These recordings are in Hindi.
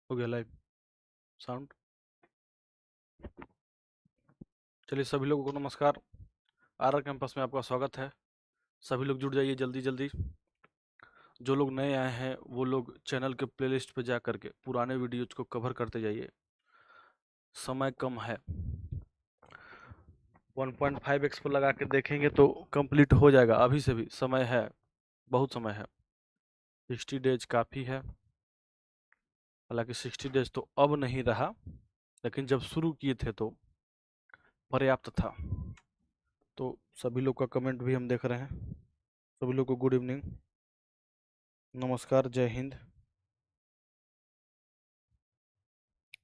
हो गया लाइव साउंड। चलिए सभी लोगों को नमस्कार। आर कैंपस में आपका स्वागत है। सभी लोग जुड़ जाइए जल्दी जल्दी। जो लोग नए आए हैं वो लोग चैनल के प्लेलिस्ट पे जा करके पुराने वीडियोज को कवर करते जाइए। समय कम है, 1.5x पर लगा के देखेंगे तो कंप्लीट हो जाएगा। अभी से भी समय है, बहुत समय है। 60 डेज काफ़ी है। हालांकि 60 डेज तो अब नहीं रहा, लेकिन जब शुरू किए थे तो पर्याप्त था। तो सभी लोग का कमेंट भी हम देख रहे हैं। सभी लोग को गुड इवनिंग, नमस्कार, जय हिंद।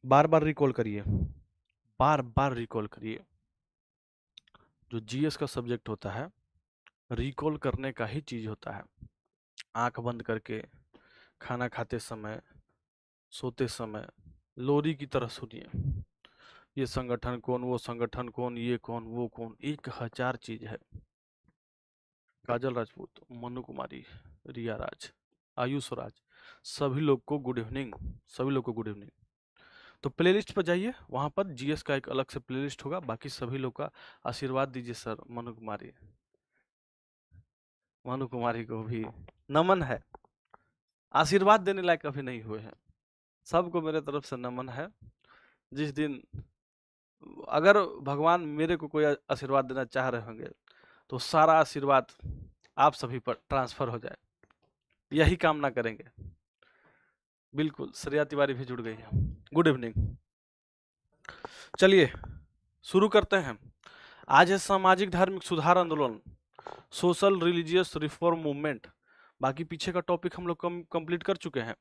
बार बार रिकॉल करिए, बार बार रिकॉल करिए। जो जीएस का सब्जेक्ट होता है, रिकॉल करने का ही चीज होता है। आंख बंद करके, खाना खाते समय, सोते समय लोरी की तरह सुनिए। ये संगठन कौन, वो संगठन कौन, ये कौन, वो कौन, 1000 चीज है। काजल राजपूत, मनु कुमारी, रिया राज, आयुष राज, सभी लोग को गुड इवनिंग। सभी लोग को गुड इवनिंग। तो प्लेलिस्ट पर जाइए, वहां पर जीएस का एक अलग से प्लेलिस्ट होगा। बाकी सभी लोग का आशीर्वाद दीजिए सर। मनु कुमारी, मनु कुमारी को भी नमन है। आशीर्वाद देने लायक अभी नहीं हुए हैं। सबको मेरे तरफ से नमन है। जिस दिन अगर भगवान मेरे को कोई आशीर्वाद देना चाह रहे होंगे तो सारा आशीर्वाद आप सभी पर ट्रांसफर हो जाए, यही कामना करेंगे। बिल्कुल, श्रेया तिवारी भी जुड़ गई है। Good evening. चलिए शुरू करते हैं। आज है सामाजिक धार्मिक सुधार आंदोलन, सोशल रिलीजियस रिफॉर्म मूवमेंट। बाकी पीछे का टॉपिक हम लोग कंप्लीट कर चुके हैं।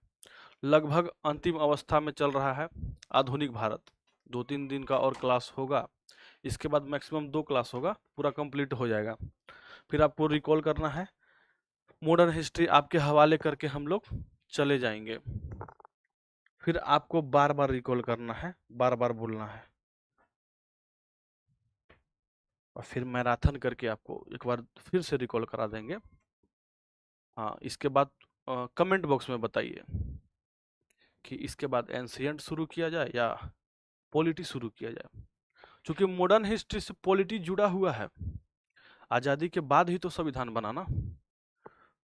लगभग अंतिम अवस्था में चल रहा है आधुनिक भारत। 2-3 दिन का और क्लास होगा, इसके बाद मैक्सिमम 2 क्लास होगा, पूरा कंप्लीट हो जाएगा। फिर आपको रिकॉल करना है, मॉडर्न हिस्ट्री आपके हवाले करके हम लोग चले जाएंगे। फिर आपको बार बार रिकॉल करना है, बार बार बोलना है, और फिर मैराथन करके आपको एक बार फिर से रिकॉल करा देंगे। हाँ, इसके बाद कमेंट बॉक्स में बताइए कि इसके बाद एंशियंट शुरू किया जाए या पॉलिटी शुरू किया जाए। क्योंकि मॉडर्न हिस्ट्री से पॉलिटी जुड़ा हुआ है। आज़ादी के बाद ही तो संविधान बना ना।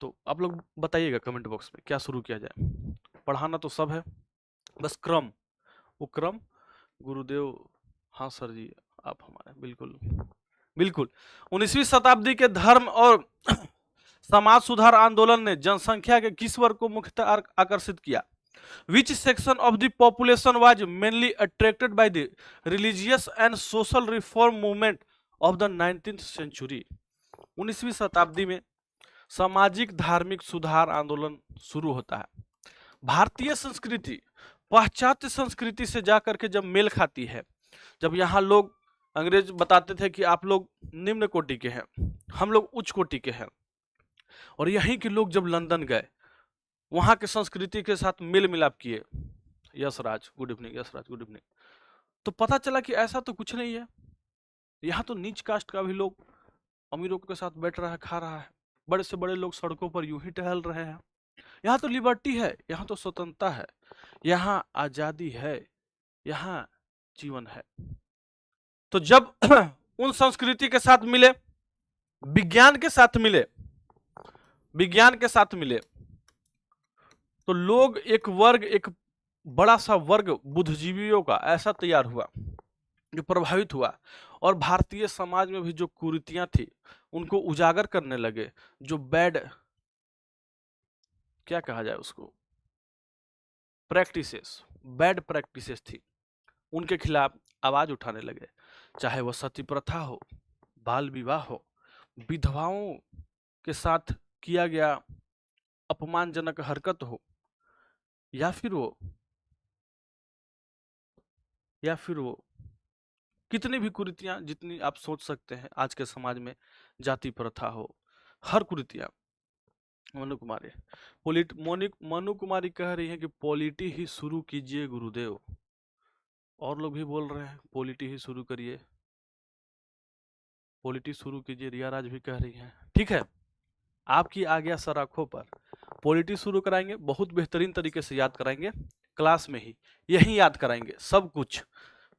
तो आप लोग बताइएगा कमेंट बॉक्स में क्या शुरू किया जाए। पढ़ाना तो सब है, बस क्रम, वो क्रम गुरुदेव। हाँ सर जी, आप हमारे बिल्कुल बिल्कुल। 19वीं शताब्दी के धर्म और समाज सुधार आंदोलन ने जनसंख्या के किस वर्ग को मुख्यतः आकर्षित किया? Which section of the population was mainly attracted by the religious and social reform movement of the 19th century? 19वीं शताब्दी में सामाजिक धार्मिक सुधार आंदोलन शुरू होता है। भारतीय संस्कृति पाश्चात्य संस्कृति से जाकर के जब मेल खाती है, जब यहाँ लोग, अंग्रेज बताते थे कि आप लोग निम्न कोटि के हैं, हम लोग उच्च कोटि के हैं, और यहीं के लोग जब लंदन गए, वहां के संस्कृति के साथ मेल मिलाप किए। यस राज गुड इवनिंग, यस राज गुड इवनिंग। तो पता चला कि ऐसा तो कुछ नहीं है। यहाँ तो नीच कास्ट का भी लोग अमीरों के साथ बैठ रहा है, खा रहा है। बड़े से बड़े लोग सड़कों पर यूं ही टहल रहे हैं। यहाँ तो लिबर्टी है, यहाँ तो स्वतंत्रता है, यहाँ आजादी है, यहाँ जीवन है। तो जब उन संस्कृति के साथ मिले, विज्ञान के साथ मिले, विज्ञान के साथ मिले, तो लोग एक वर्ग, एक बड़ा सा वर्ग बुद्धिजीवियों का ऐसा तैयार हुआ जो प्रभावित हुआ, और भारतीय समाज में भी जो कुरीतियां थी उनको उजागर करने लगे। जो बैड, क्या कहा जाए उसको, प्रैक्टिसेस, बैड प्रैक्टिसेस थी, उनके खिलाफ आवाज उठाने लगे। चाहे वह सती प्रथा हो, बाल विवाह हो, विधवाओं के साथ किया गया अपमानजनक हरकत हो, या फिर वो कितनी भी कुरीतियां जितनी आप सोच सकते हैं आज के समाज में, जाति प्रथा हो, हर कुरीतियां। मनु कुमारी, मनु कुमारी कह रही हैं कि पॉलिटी ही शुरू कीजिए गुरुदेव। और लोग भी बोल रहे हैं पॉलिटी ही शुरू करिए, पॉलिटी शुरू कीजिए। रिया राज भी कह रही हैं। ठीक है, आपकी आज्ञा सराखों पर। पॉलिटी शुरू कराएंगे, बहुत बेहतरीन तरीके से याद कराएंगे, क्लास में ही यही याद कराएंगे सब कुछ,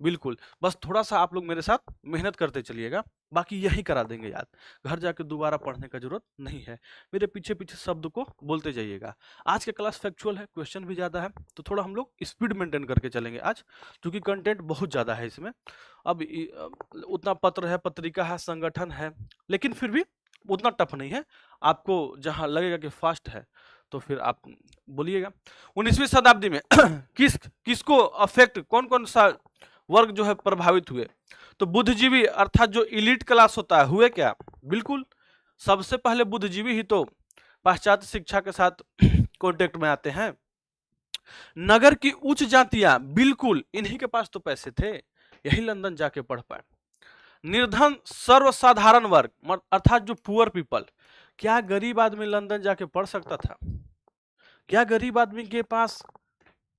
बिल्कुल। बस थोड़ा सा आप लोग मेरे साथ मेहनत करते चलिएगा, बाकी यही करा देंगे याद, घर जाके दोबारा पढ़ने का जरूरत नहीं है। मेरे पीछे पीछे शब्द को बोलते जाइएगा। आज के क्लास फैक्चुअल है, क्वेश्चन भी ज़्यादा है, तो थोड़ा हम लोग स्पीड मेंटेन करके चलेंगे आज, क्योंकि कंटेंट बहुत ज़्यादा है इसमें। अब उतना पत्र है, पत्रिका है, संगठन है, लेकिन फिर भी उतना टफ नहीं है। आपको जहाँ लगेगा कि फास्ट है तो फिर आप बोलिएगा। 19वीं शताब्दी में किसको अफेक्ट, कौन कौन सा वर्ग जो है प्रभावित हुए? तो बुद्धिजीवी अर्थात जो इलीट क्लास होता है, हुए क्या? बिल्कुल, सबसे पहले बुद्धिजीवी ही तो पाश्चात्य शिक्षा के साथ कॉन्टेक्ट में आते हैं। नगर की उच्च जातियां, बिल्कुल इन्हीं के पास तो पैसे थे, यही लंदन जाके पढ़ पाए। निर्धन सर्वसाधारण वर्ग अर्थात जो पुअर पीपल, क्या गरीब आदमी लंदन जाके पढ़ सकता था? क्या गरीब आदमी के पास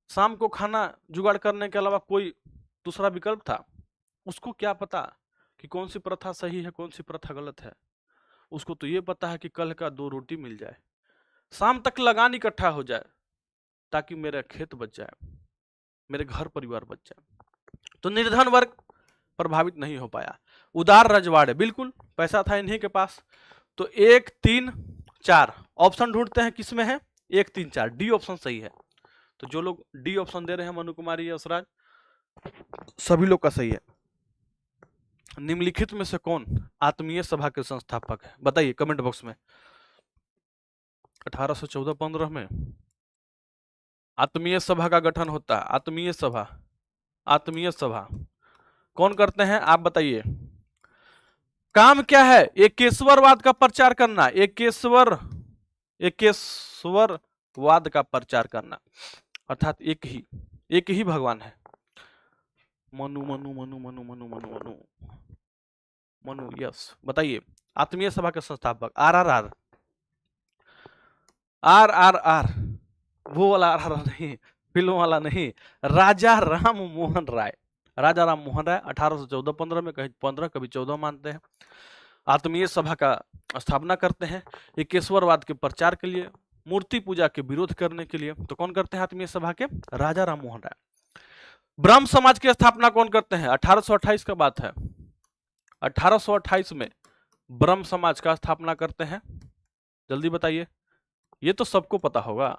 शाम को खाना जुगाड़ करने के अलावा कोई दूसरा विकल्प था? उसको क्या पता कि कौन सी प्रथा सही है, कौन सी प्रथा गलत है? उसको तो ये पता है कि कल का 2 रोटी मिल जाए, शाम तक लगान इकट्ठा हो जाए, ताकि मेरा खेत बच जाए, मेरे घर परिवार बच जाए। तो निर्धन वर्ग प्रभावित नहीं हो पाया। उदार रजवाड़े, बिल्कुल पैसा था इन्हीं के पास। तो 1 3 4 ऑप्शन ढूंढते हैं, किसमें है 1 3 4? डी ऑप्शन सही है। तो जो लोग डी ऑप्शन दे रहे हैं, मनु कुमारी, यशराज, सभी लोग का सही है। निम्नलिखित में से कौन आत्मीय सभा के संस्थापक है? बताइए कमेंट बॉक्स में। 1814-15 में आत्मीय सभा का गठन होता है। आत्मीय सभा, आत्मीय सभा कौन करते हैं आप बताइए? काम क्या है? एकेश्वरवाद का प्रचार करना, एकेश्वरवाद का प्रचार करना, अर्थात एक ही भगवान है। मनु मनु मनु मनु मनु मनु मनु मनु, यस, बताइए। आत्मीय सभा के संस्थापक आरआरआर, आरआरआर, वो वाला आरआरआर नहीं, फिल्म वाला नहीं, राजा राम मोहन राय। राजा राम मोहन राय 1814-15 में, कहीं 15 कभी 14 मानते हैं, आत्मीय सभा का स्थापना करते हैं एकेश्वरवाद के प्रचार के लिए, मूर्ति पूजा के विरोध करने के लिए। तो कौन करते हैं आत्मीय सभा के? राजा राम मोहन राय। ब्रह्म समाज की स्थापना कौन करते हैं? 1828 का बात है। 1828 में ब्रह्म समाज का स्थापना करते हैं, जल्दी बताइए। ये तो सबको पता होगा,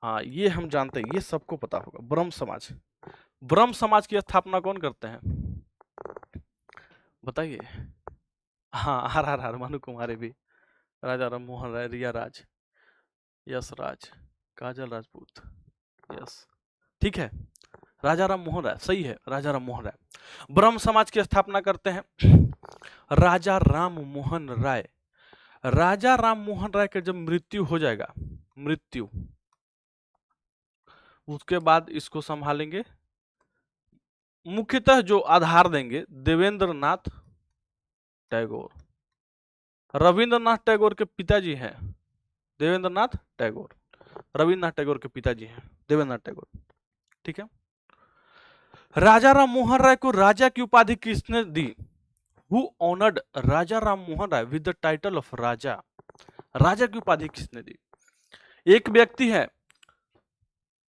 हाँ ये हम जानते हैं, ये सबको पता होगा। ब्रह्म समाज, ब्रह्म समाज की स्थापना कौन करते हैं बताइए? हाँ आर मनु कुमारी भी, राजा राम मोहन राय, रिया राज, यश राज, काजल राजपूत, यस, ठीक है, राजा राम मोहन राय सही है, राजा राम मोहन राय। ब्रह्म समाज की स्थापना करते हैं राजा राम मोहन राय। राजा राम मोहन राय का जब मृत्यु हो जाएगा, मृत्यु, उसके बाद इसको संभालेंगे, मुख्यतः जो आधार देंगे देवेंद्रनाथ टैगोर। रविंद्रनाथ टैगोर के पिताजी हैं देवेंद्रनाथ टैगोर, रविंद्रनाथ टैगोर के पिताजी हैं देवेंद्रनाथ टैगोर, ठीक है। राजा राम मोहन राय को राजा की उपाधि किसने दी? Who honored Raja Ram Mohan Rai with the title of राजा? राजा की उपाधि किसने दी? एक व्यक्ति है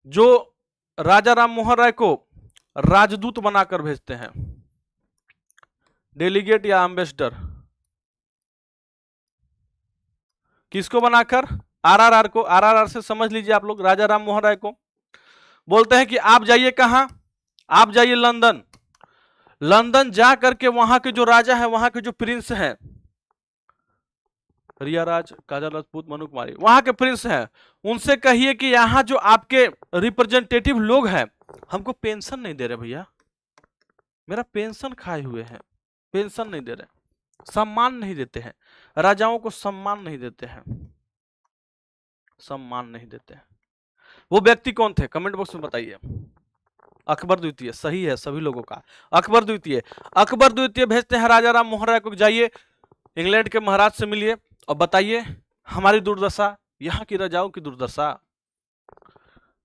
जो राजा राम मोहन राय को राजदूत बनाकर भेजते हैं, डेलीगेट या एम्बेसडर, किसको बनाकर? आरआरआर को। आरआरआर से समझ लीजिए आप लोग, राजा राम मोहन राय को बोलते हैं कि आप जाइए कहां? आप जाइए लंदन। लंदन जा करके वहां के जो राजा है, वहां के जो प्रिंस हैं, रिया राज, काजल राजपूत, मनु कुमारी, वहां के प्रिंस हैं, उनसे कहिए कि यहाँ जो आपके रिप्रेजेंटेटिव लोग हैं हमको पेंशन नहीं दे रहे भैया, मेरा पेंशन खाए हुए हैं, पेंशन नहीं दे रहे, सम्मान नहीं देते हैं, राजाओं को सम्मान नहीं देते हैं, सम्मान नहीं देते हैं। वो व्यक्ति कौन थे? कमेंट बॉक्स में बताइए। अकबर द्वितीय, सही है सभी लोगों का, अकबर द्वितीय। अकबर द्वितीय भेजते हैं राजा राम मोहन राय को, जाइए इंग्लैंड के महाराज से मिलिए और बताइए हमारी दुर्दशा, यहाँ की राजाओं की दुर्दशा,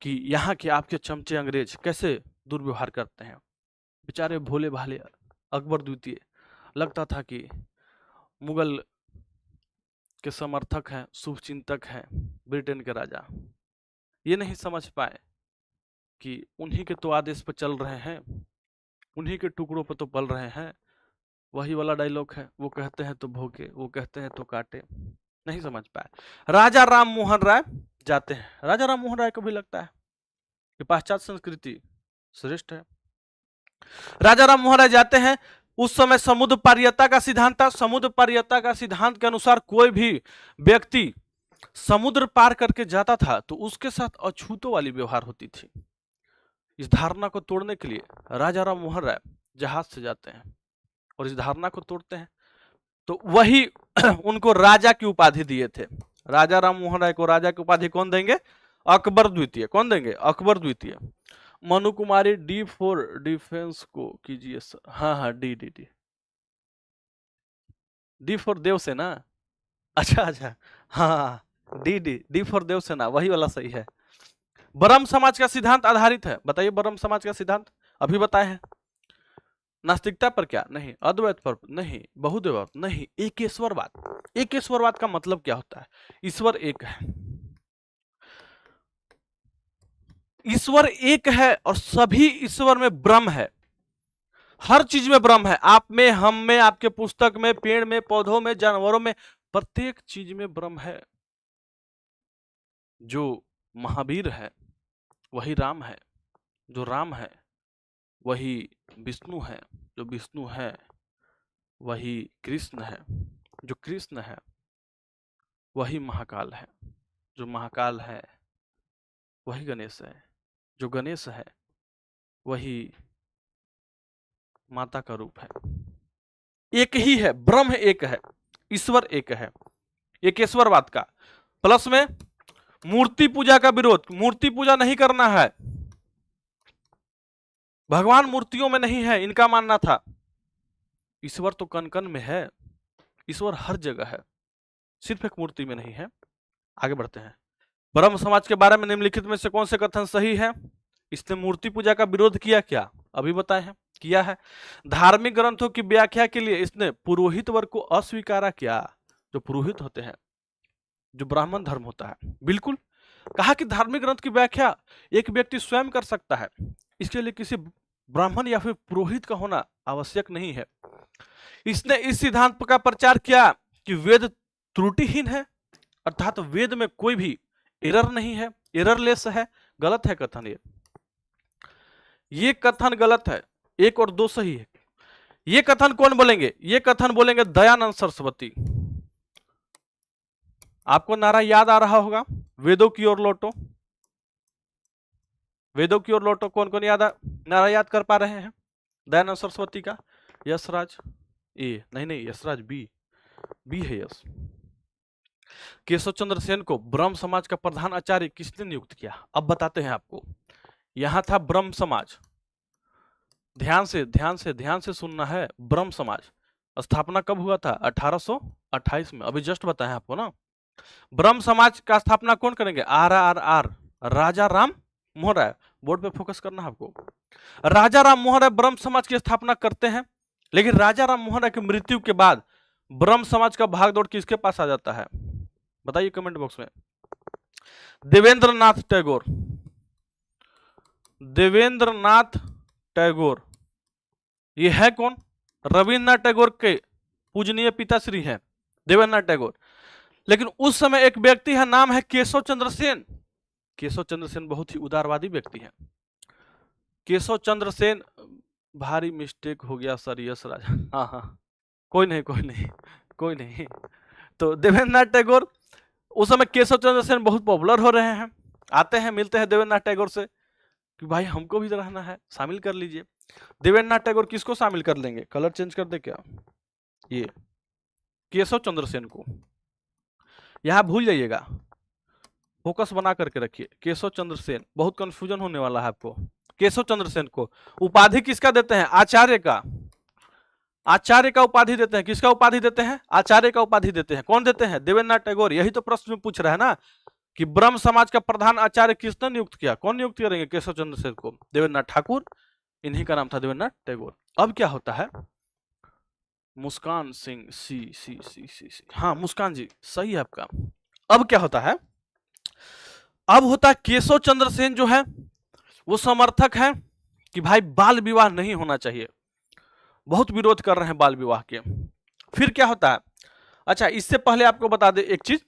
कि यहाँ के आपके चमचे अंग्रेज कैसे दुर्व्यवहार करते हैं। बेचारे भोले भाले अकबर द्वितीय, लगता था कि मुगल के समर्थक हैं, शुभचिंतक हैं, ब्रिटेन के राजा। ये नहीं समझ पाए कि उन्हीं के तो आदेश पर चल रहे हैं, उन्हीं के टुकड़ों पर तो पल रहे हैं। वही वाला डायलॉग है, वो कहते हैं तो भोगे, वो कहते हैं तो काटे। नहीं समझ पाए। राजा राम मोहन राय जाते हैं। राजा राम मोहन राय को भी लगता है कि पाश्चात्य संस्कृति श्रेष्ठ है। राजा राम मोहन राय जाते हैं। उस समय समुद्र पारियता का सिद्धांत था। समुद्र पारियता का सिद्धांत के अनुसार कोई भी व्यक्ति समुद्र पार करके जाता था तो उसके साथ अछूतों वाली व्यवहार होती थी। इस धारणा को तोड़ने के लिए राजा राम मोहन राय जहाज से जाते हैं और इस धारणा को तोड़ते हैं। तो वही उनको राजा की उपाधि दिए थे। राजा राम मोहन राय को राजा की उपाधि कौन देंगे? अकबर द्वितीय। कौन देंगे? अकबर द्वितीय। Manu Kumari D for defence को कीजिए सर। हाँ हाँ, D D D D for Devsena. अच्छा अच्छा, हाँ D D D for Devsena, वही वाला सही है। ब्रह्म समाज का सिद्धांत आधारित है। बताइए ब्रह्म समाज का सिद्धांत अभी बताए हैं। नास्तिकता पर क्या? नहीं। अद्वैत पर नहीं। बहुदेववाद नहीं। एकेश्वरवाद। एकेश्वरवाद का मतलब क्या होता है? ईश्वर एक है। ईश्वर एक है और सभी ईश्वर में ब्रह्म है। हर चीज में ब्रह्म है। आप में, हम में, आपके पुस्तक में, पेड़ में, पौधों में, जानवरों में, प्रत्येक चीज में ब्रह्म है। जो महावीर है वही राम है, जो राम है वही विष्णु है, जो विष्णु है वही कृष्ण है, जो कृष्ण है वही महाकाल है, जो महाकाल है वही गणेश है, जो गणेश है वही माता का रूप है। एक ही है, ब्रह्म एक है, ईश्वर एक है। एकेश्वरवाद का प्लस में मूर्ति पूजा का विरोध। मूर्ति पूजा नहीं करना है, भगवान मूर्तियों में नहीं है, इनका मानना था। ईश्वर तो कण कण में है, ईश्वर हर जगह है, सिर्फ एक मूर्ति में नहीं है। आगे बढ़ते हैं। ब्रह्म समाज के बारे में निम्नलिखित में से कौन से कथन सही है? इसने मूर्ति पूजा का विरोध किया क्या? अभी बताए हैं, किया है। धार्मिक ग्रंथों की व्याख्या के लिए इसने पुरोहित वर्ग को अस्वीकारा किया। जो पुरोहित होते हैं, जो ब्राह्मण धर्म होता है, बिल्कुल कहा कि धार्मिक ग्रंथ की व्याख्या एक व्यक्ति स्वयं कर सकता है, इसके लिए किसी ब्राह्मण या फिर पुरोहित का होना आवश्यक नहीं है। इसने इस सिद्धांत का प्रचार किया कि वेद त्रुटिहीन है, अर्थात वेद में कोई भी एरर नहीं है, एररलेस है। गलत है कथन ये कथन गलत है। 1 और 2 सही है। ये कथन कौन बोलेंगे? ये कथन बोलेंगे दयानंद सरस्वती। आपको नारा याद आ रहा होगा, वेदों की ओर लौटो। वेदों की ओर लौटो, कौन कौन नारा याद कर पा रहे हैं? दयानंद सरस्वती का। यशराज ए, नहीं यशराज बी है यश। केशव चंद्र सेन को ब्रह्म समाज का प्रधान आचार्य किसने नियुक्त किया? अब बताते हैं आपको। यहां था ब्रह्म समाज। ध्यान से सुनना है। ब्रह्म समाज स्थापना कब हुआ था? 1828 में। अभी जस्ट बताया आपको ना। ब्रह्म समाज का स्थापना कौन करेंगे? RRR, राजा राम मोहन राय। बोर्ड पे फोकस करना है आपको। राजा राम मोहन राय ब्रह्म समाज की स्थापना करते हैं, लेकिन राजा राम मोहन राय की मृत्यु के बाद ब्रह्म समाज का भागदौड़ किसके पास आ जाता है? बताइए कमेंट बॉक्स में। देवेंद्रनाथ टैगोर। देवेंद्रनाथ टैगोर ये है कौन? रविन्द्रनाथ टैगोर के पूजनीय पिताश्री हैं देवेंद्रनाथ टैगोर। लेकिन उस समय एक व्यक्ति है, नाम है केशव चंद्र सेन। केशव चंद्र सेन बहुत ही उदारवादी व्यक्ति हैं। केशव चंद्र सेन, भारी मिस्टेक हो गया सर, यश राजा। हाँ, कोई नहीं। तो देवेंद्रनाथ टैगोर, उस समय केशव चंद्र सेन बहुत पॉपुलर हो रहे हैं। आते हैं, मिलते हैं देवेंद्रनाथ टैगोर से कि भाई हमको भी रहना है, शामिल कर लीजिए। देवेंद्रनाथ टैगोर किसको शामिल कर लेंगे? कलर चेंज कर दे क्या? ये केशव चंद्र सेन को। यहां भूल जाइएगा, फोकस बना करके रखिए। केशव चंद्र सेन, बहुत कंफ्यूजन होने वाला है आपको। केशव चंद्र सेन को उपाधि किसका देते हैं? आचार्य का। आचार्य का उपाधि देते हैं। किसका उपाधि देते हैं? आचार्य का उपाधि देते हैं। कौन देते हैं? देवेंद्रनाथ टैगोर। यही तो प्रश्न में पूछ रहा है ना कि ब्रह्म समाज का प्रधान आचार्य किसने नियुक्त किया? कौन नियुक्त करेंगे? केशव चंद्र सेन को। देवेंद्रनाथ ठाकुर, इन्हीं का नाम था देवेंद्रनाथ टैगोर। अब क्या होता है? मुस्कान सिंह, सी। हाँ मुस्कान जी सही है आपका। अब क्या होता है, अब होता है केशव चंद्र सेन जो है वो समर्थक है कि भाई बाल विवाह नहीं होना चाहिए, बहुत विरोध कर रहे हैं बाल विवाह के। फिर क्या होता है, अच्छा इससे पहले आपको बता दे एक चीज,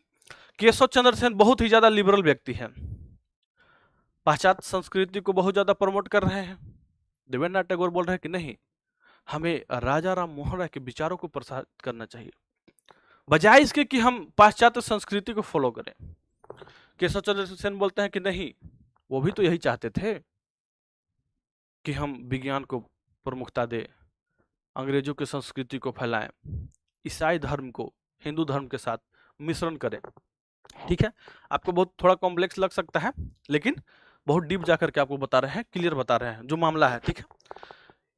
केशव चंद्र सेन बहुत ही ज्यादा लिबरल व्यक्ति हैं, पाश्चात्य संस्कृति को बहुत ज्यादा प्रमोट कर रहे हैं। देवेंद्रनाथ टैगोर बोल रहे हैं कि नहीं, हमें राजा राम मोहन राय के विचारों को प्रसारित करना चाहिए, बजाय इसके कि हम पाश्चात्य संस्कृति को फॉलो करें। केशव चंद्र सेन बोलते हैं कि नहीं, वो भी तो यही चाहते थे कि हम विज्ञान को प्रमुखता दें, अंग्रेजों की संस्कृति को फैलाएं, ईसाई धर्म को हिंदू धर्म के साथ मिश्रण करें। ठीक है, आपको बहुत थोड़ा कॉम्प्लेक्स लग सकता है, लेकिन बहुत डीप जाकर के आपको बता रहे हैं, क्लियर बता रहे हैं जो मामला है। ठीक है,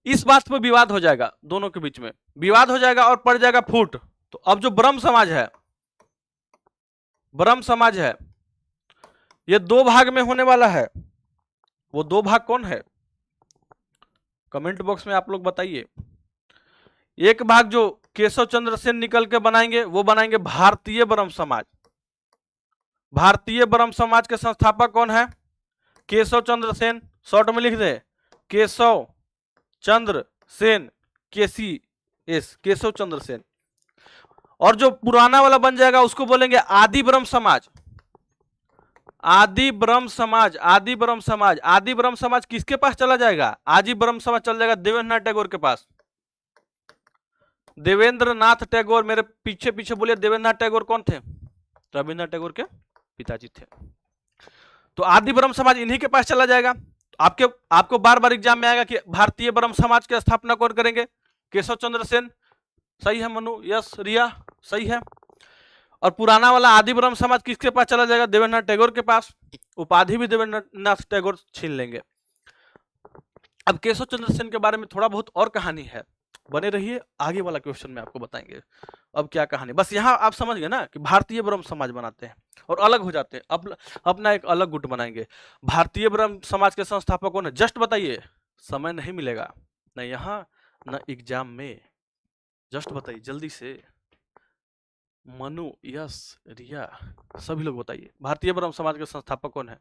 इस बात पर विवाद हो जाएगा, दोनों के बीच में विवाद हो जाएगा और पड़ जाएगा फूट। तो अब जो ब्रह्म समाज है, ब्रह्म समाज है, ये दो भाग में होने वाला है। वो दो भाग कौन है, कमेंट बॉक्स में आप लोग बताइए। एक भाग जो केशव चंद्र सेन निकल के बनाएंगे वो बनाएंगे भारतीय ब्रह्म समाज। भारतीय ब्रह्म समाज के संस्थापक कौन है, केशव चंद्र सेन, शॉर्ट में लिख दे केशव चंद्र सेन, KCS, केशव चंद्र सेन। और जो पुराना वाला बन जाएगा उसको बोलेंगे आदि ब्रह्म समाज। आदि ब्रह्म समाज, आदि ब्रह्म समाज, आदि ब्रह्म समाज किसके पास चला जाएगा, आदि ब्रह्म समाज चल जाएगा देवेंद्रनाथ टैगोर के पास। देवेंद्रनाथ टैगोर, मेरे पीछे पीछे बोलिए, देवेंद्रनाथ टैगोर कौन थे, रविन्द्रनाथ टैगोर के पिताजी थे। तो आदि ब्रह्म समाज इन्हीं के पास चला जाएगा। आपको बार बार एग्जाम में आएगा कि भारतीय ब्रह्म समाज की स्थापना कौन करेंगे, केशव चंद्र सेन। सही है मनु, यस, रिया सही है। और पुराना वाला आदि ब्रह्म समाज किसके पास चला जाएगा, देवेंद्रनाथ टैगोर के पास। उपाधि भी देवेंद्रनाथ टैगोर छीन लेंगे। अब केशव चंद्र सेन के बारे में थोड़ा बहुत और कहानी है, बने रहिए, आगे वाला क्वेश्चन में आपको बताएंगे अब क्या कहानी। बस यहाँ आप समझ गए ना कि भारतीय ब्रह्म समाज बनाते हैं और अलग हो जाते हैं, अब अपना एक अलग गुट बनाएंगे। भारतीय ब्रह्म समाज के संस्थापक कौन है, जस्ट बताइए, समय नहीं मिलेगा न यहाँ न एग्जाम में, जस्ट बताइए जल्दी से। मनु, यस, रिया, सभी लोग बताइए, भारतीय ब्रह्म समाज के संस्थापक कौन है,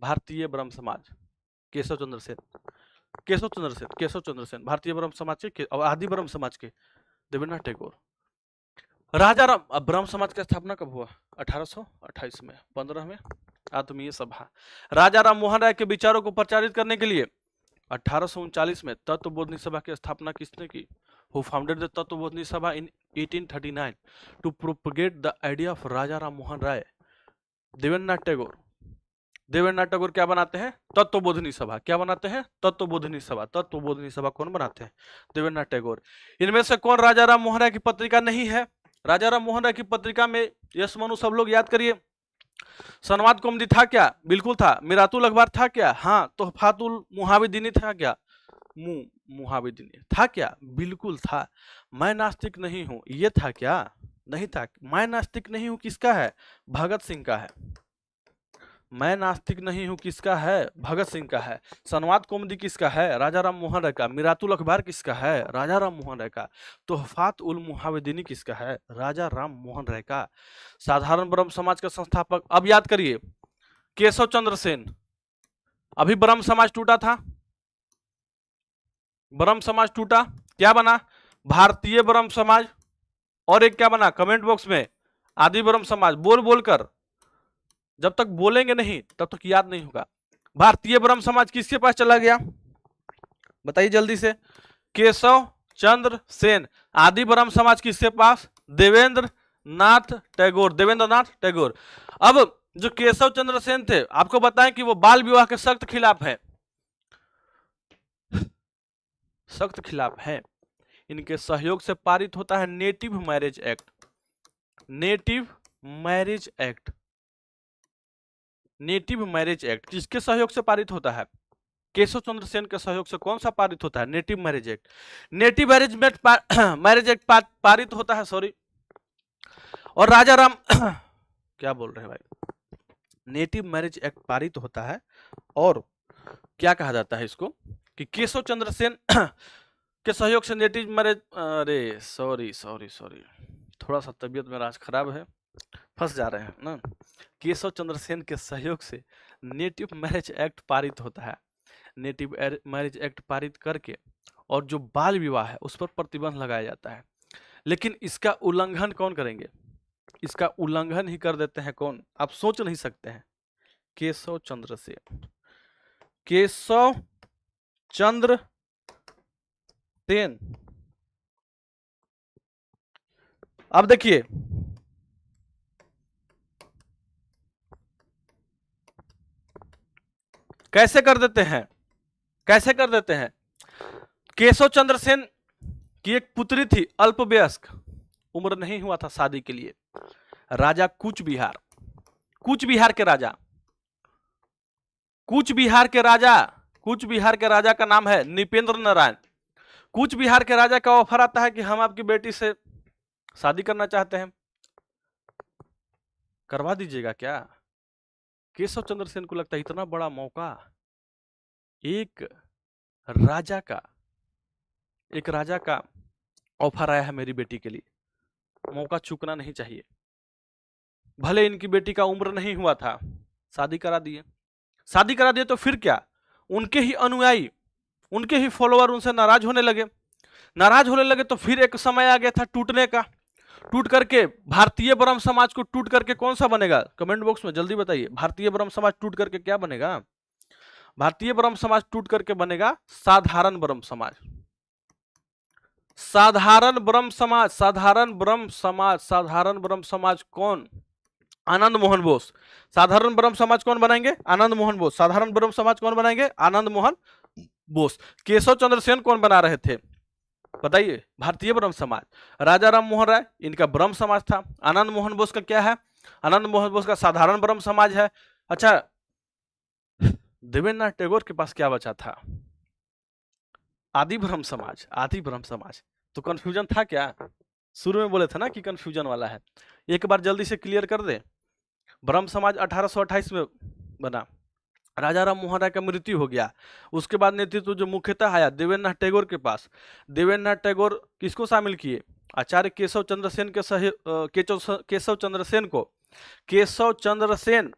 भारतीय ब्रह्म समाज, केशव चंद्र सेन, केशव चंद्र सेन, केशव चंद्र सेन, भारतीय ब्रह्म समाज के और आदि ब्रह्म समाज के देवेंद्रनाथ टैगोर। राजा राम ब्रह्म समाज की स्थापना कब हुआ, 1828 में, 15वें आत्मीय सभा। राजा राम मोहन राय के विचारों को प्रचारित करने के लिए 1839 में तत्वबोधिनी सभा की स्थापना किसने की, who founded the Tattvabodhini Sabha in 1839 to propagate the idea of Raja Ram Mohan Roy, Debendranath Tagore. Debendranath Tagore क्या बनाते हैं, तत्वबोधिनी सभा। क्या बनाते हैं, तत्वबोधिनी सभा। तत्वबोधिनी सभा कौन बनाते हैं, देवेंद्रनाथ टैगोर। इनमें से कौन राजा राम मोहन राय की पत्रिका नहीं है, राजा राम मोहन राय की पत्रिका में, यस मनु, सब लोग याद करिए, संवाद कौमुदी था क्या, बिल्कुल था। मिरातुल अखबार था क्या, हाँ। तोहफातुल मुहाविदीनी था क्या, मुहाविदीनी था क्या, बिल्कुल था। मैं नास्तिक नहीं हूं, ये था क्या, नहीं था। मैं नास्तिक नहीं हूं किसका है, भगत सिंह का है। मैं नास्तिक नहीं हूं किसका है, भगत सिंह का है। संवाद कौमुदी किसका है, राजा राम मोहन राय का। मिरातुल अखबार किसका है, राजा राम मोहन राय का। तोहफात उल मुहाविदीनी किसका है, राजा राम मोहन राय का। साधारण ब्रह्म समाज का संस्थापक, अब याद करिए, केशव चंद्र सेन। अभी ब्रह्म समाज टूटा था, ब्रह्म समाज टूटा, क्या बना, भारतीय ब्रह्म समाज, और एक क्या बना, कमेंट बॉक्स में आदि ब्रह्म समाज। बोल बोलकर, जब तक बोलेंगे नहीं तब तक याद नहीं होगा। भारतीय ब्रह्म समाज किसके पास चला गया, बताइए जल्दी से, केशव चंद्र सेन। आदि ब्रह्म समाज किसके पास, देवेंद्र नाथ टैगोर, देवेंद्रनाथ टैगोर। अब जो केशव चंद्र सेन थे, आपको बताएं कि वो बाल विवाह के सख्त खिलाफ हैं, सख्त खिलाफ हैं। इनके सहयोग से पारित होता है native marriage act, native marriage act. Native marriage act किसके सहयोग से पारित होता है, केशव चंद्र सेन के सहयोग से। कौन सा पारित होता है, native marriage act. Native marriage act पारित होता है, सॉरी, और राजा राम क्या बोल रहे हैं भाई, नेटिव मैरिज एक्ट पारित होता है, और क्या कहा जाता है इसको कि केशव चंद्र सेन के सहयोग से नेटिव मैरिज, अरे सॉरी सॉरी सॉरी, थोड़ा सा तबीयत मेरा आज खराब है, फंस जा रहे हैं ना। केशव चंद्र सेन के सहयोग से नेटिव मैरिज एक्ट पारित होता है। नेटिव मैरिज एक्ट पारित करके और जो बाल विवाह है उस पर प्रतिबंध लगाया जाता है। लेकिन इसका उल्लंघन कौन करेंगे? इसका उल्लंघन ही कर देते हैं कौन? आप सोच नहीं सकते हैं। केशव चंद्र सेन, केशव चंद्र सेन। अब देखिए, कैसे कर देते हैं, कैसे कर देते हैं। केशव चंद्र सेन की एक पुत्री थी, अल्पवयस्क, उम्र नहीं हुआ था शादी के लिए। राजा कूच बिहार, कूच बिहार के राजा, कूच बिहार के राजा, कूच बिहार के राजा का नाम है नृपेंद्र नारायण। कूच बिहार के राजा का ऑफर आता है कि हम आपकी बेटी से शादी करना चाहते हैं, करवा दीजिएगा क्या? केशव चंद्र सेन को लगता है इतना बड़ा मौका, एक राजा का, एक राजा का ऑफर आया है मेरी बेटी के लिए, मौका चूकना नहीं चाहिए। भले इनकी बेटी का उम्र नहीं हुआ था, शादी करा दिए। शादी करा दिए तो फिर क्या, उनके ही अनुयायी, उनके ही फॉलोअर उनसे नाराज होने लगे। नाराज होने लगे तो फिर एक समय आ गया था टूटने का। टूट करके भारतीय ब्रह्म समाज को टूट करके कौन सा बनेगा? कमेंट बॉक्स में जल्दी बताइए। भारतीय ब्रह्म समाज टूट करके क्या बनेगा? भारतीय ब्रह्म समाज टूट करके बनेगा साधारण ब्रह्म समाज। साधारण ब्रह्म समाज, साधारण ब्रह्म समाज, साधारण ब्रह्म समाज कौन? आनंद मोहन बोस। साधारण ब्रह्म समाज कौन बनाएंगे? आनंद मोहन बोस। साधारण ब्रह्म समाज कौन बनाएंगे? आनंद मोहन बोस। केशव चंद्र सेन कौन बना रहे थे बताइए? भारतीय ब्रह्म समाज। राजा राम मोहन राय, इनका ब्रह्म समाज था। आनंद मोहन बोस का क्या है? आनंद मोहन बोस का साधारण ब्रह्म समाज है। अच्छा, देवेंद्रनाथ टैगोर के पास क्या बचा था? आदि ब्रह्म समाज, आदि ब्रह्म समाज। तो कंफ्यूजन था क्या? शुरू में बोले थे ना कि कंफ्यूजन वाला है, एक बार जल्दी से क्लियर कर दे। ब्रह्म समाज 1828 में बना, राजा राम मोहन राय का मृत्यु हो गया। उसके बाद नेतृत्व जो मुख्यतः आया देवेंद्रनाथ टैगोर के पास। देवेंद्रनाथ टैगोर किसको शामिल किए? आचार्य केशव चंद्र सेन के केशव चंद्र सेन को, केशव चंद्र सेन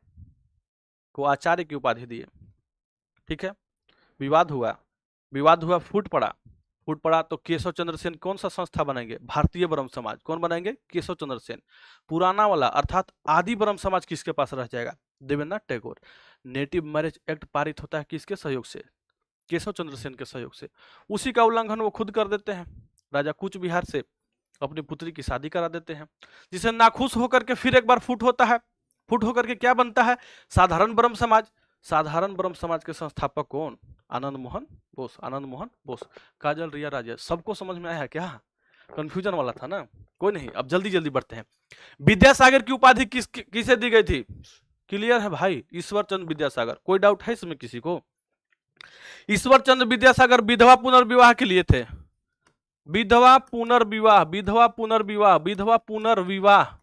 को आचार्य की उपाधि दिए। ठीक है, विवाद हुआ, विवाद हुआ, फूट पड़ा, फूट पड़ा तो केशव चंद्र सेन कौन सा संस्था बनाएंगे? भारतीय ब्रह्म समाज। कौन बनाएंगे? केशव चंद्र सेन। पुराना वाला अर्थात आदि ब्रह्म समाज किसके पास रह जाएगा? Devendranath Tagore. Native marriage act पारित होता है किसके सहयोग से? केशव चंद्र सेन के सहयोग से। उसी का उल्लंघन वो खुद कर देते हैं। राजा कूच बिहार से अपनी पुत्री की शादी करा देते हैं, जिसे नाखुश होकर के फिर एक बार फूट होता है। फूट होकर के क्या बनता है? साधारण ब्रह्म समाज। साधारण ब्रह्म समाज के संस्थापक कौन? आनंद मोहन बोस। आनंद मोहन बोस। काजल, रिया, राजेश, सबको समझ में आया क्या? कंफ्यूजन वाला था ना? कोई नहीं, अब जल्दी जल्दी बढ़ते हैं। विद्यासागर की उपाधि किसे दी गई थी? क्लियर है भाई? ईश्वर चंद्र विद्यासागर। कोई डाउट है इसमें किसी को? ईश्वर चंद्र विद्यासागर विधवा पुनर्विवाह के लिए थे। विधवा पुनर्विवाह, विधवा पुनर्विवाह, विधवा पुनर्विवाह।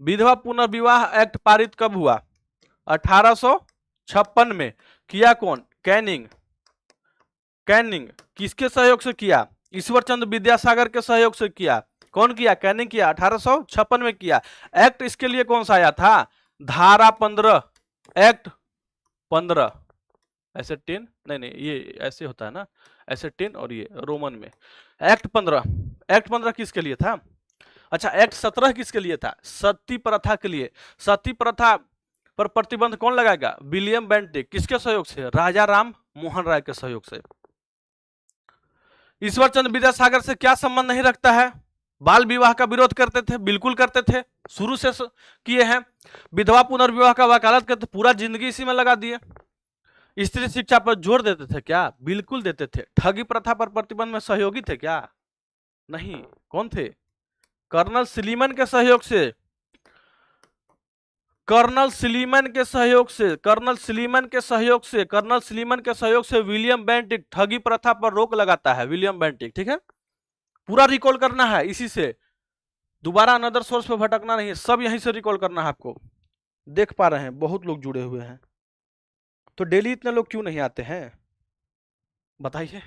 विधवा पुनर्विवाह एक्ट पारित कब हुआ? 1856 में। किया कौन? कैनिंग। कैनिंग किसके सहयोग से किया? ईश्वर चंद्र विद्यासागर के सहयोग से किया। कौन किया? कैनिंग किया, 1856 में किया। एक्ट इसके लिए कौन सा आया था? धारा 15, एक्ट 15। ऐसे 10 नहीं नहीं, ये ऐसे होता है ना, ऐसे 10 और ये रोमन में एक्ट 15। एक्ट 15 किसके लिए था? अच्छा, एक्ट 17 किसके लिए था? सती प्रथा के लिए। सती प्रथा पर प्रतिबंध कौन लगाएगा? William Bentinck. किसके सहयोग से? राजा राम मोहन राय के सहयोग से। ईश्वर चंद्र विद्यासागर से क्या संबंध नहीं रखता है? बाल विवाह का विरोध करते थे, बिल्कुल करते थे, शुरू से किए हैं। विधवा पुनर्विवाह का वकालत करते, पूरा जिंदगी इसी में लगा दिए। स्त्री शिक्षा पर जोर देते थे क्या? बिल्कुल देते थे। ठगी प्रथा पर प्रतिबंध में सहयोगी थे क्या? नहीं। कौन थे? कर्नल सिलीमन के सहयोग से। कर्नल सिलीमन के सहयोग से, कर्नल सिलीमन के सहयोग से, कर्नल सिलीमन के सहयोग से विलियम बेंटिक ठगी प्रथा पर रोक लगाता है। William Bentinck. ठीक है, पूरा रिकॉल करना है इसी से, दोबारा अनदर सोर्स पे भटकना नहीं है, सब यहीं से रिकॉल करना है आपको। देख पा रहे हैं बहुत लोग जुड़े हुए हैं, तो डेली इतने लोग क्यों नहीं आते हैं बताइए?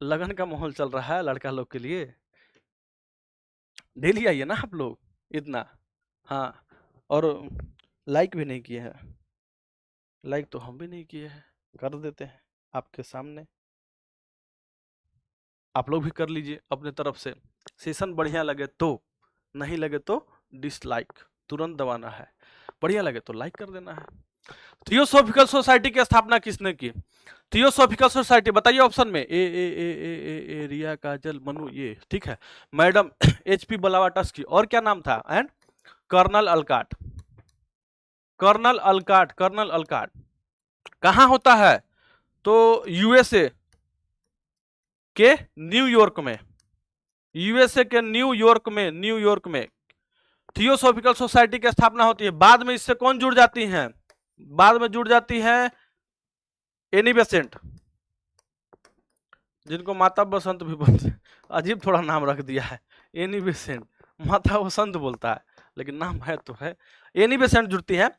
लगन का माहौल चल रहा है लड़का लोग के लिए। डेली आइए ना आप लोग इतना। हाँ, और लाइक भी नहीं किए हैं। लाइक तो हम भी नहीं किए हैं, कर देते हैं आपके सामने। आप लोग भी कर लीजिए अपने तरफ से। सेशन बढ़िया लगे तो, नहीं लगे तो डिसलाइक तुरंत दबाना है, बढ़िया लगे तो लाइक कर देना है। थियोसॉफिकल सोसाइटी की स्थापना किसने की? थियोसॉफिकल सोसाइटी बताइए ऑप्शन में। ए रिया काजल मनु, ये ठीक है। मैडम HP ब्लावाटस्की, और क्या नाम था? And colonel Olcott. Colonel Olcott, colonel Olcott कहाँ होता है? तो USA के न्यूयॉर्क में, USA के न्यूयॉर्क में, न्यूयॉर्क में थियोसॉफिकल सोसाइटी की स्थापना होती है। बाद में इससे कौन जुड़ जाती हैं? बाद में जुड़ जाती है एनी बेसेंट, जिनको माता बसंत भी बोलते हैं। अजीब थोड़ा नाम रख दिया है, एनी बेसेंट। माता बसंत बोलता है लेकिन नाम है तो है। एनी बेसेंट जुड़ती है।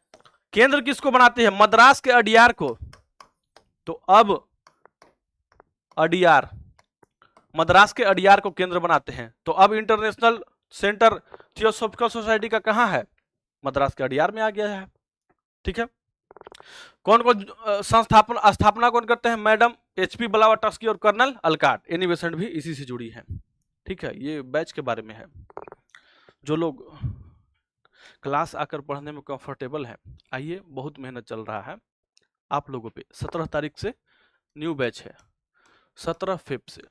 केंद्र किसको बनाती है? मद्रास के अडियार को। तो अब अडियार, मद्रास के अडियार को केंद्र बनाते हैं। तो अब इंटरनेशनल सेंटर थियोसॉफिकल सोसाइटी का कहाँ है? मद्रास के अडियार में आ गया है। ठीक है। कौन कौन स्थापना कौन करते हैं? मैडम HP ब्लावाटस्की और कर्नल अलकाट। एनी बेसेंट भी इसी से जुड़ी है। ठीक है, ये बैच के बारे में है। जो लोग क्लास आकर पढ़ने में कंफर्टेबल है, आइए, बहुत मेहनत चल रहा है आप लोगों पे। 17 तारीख से न्यू बैच है, 17 फेब से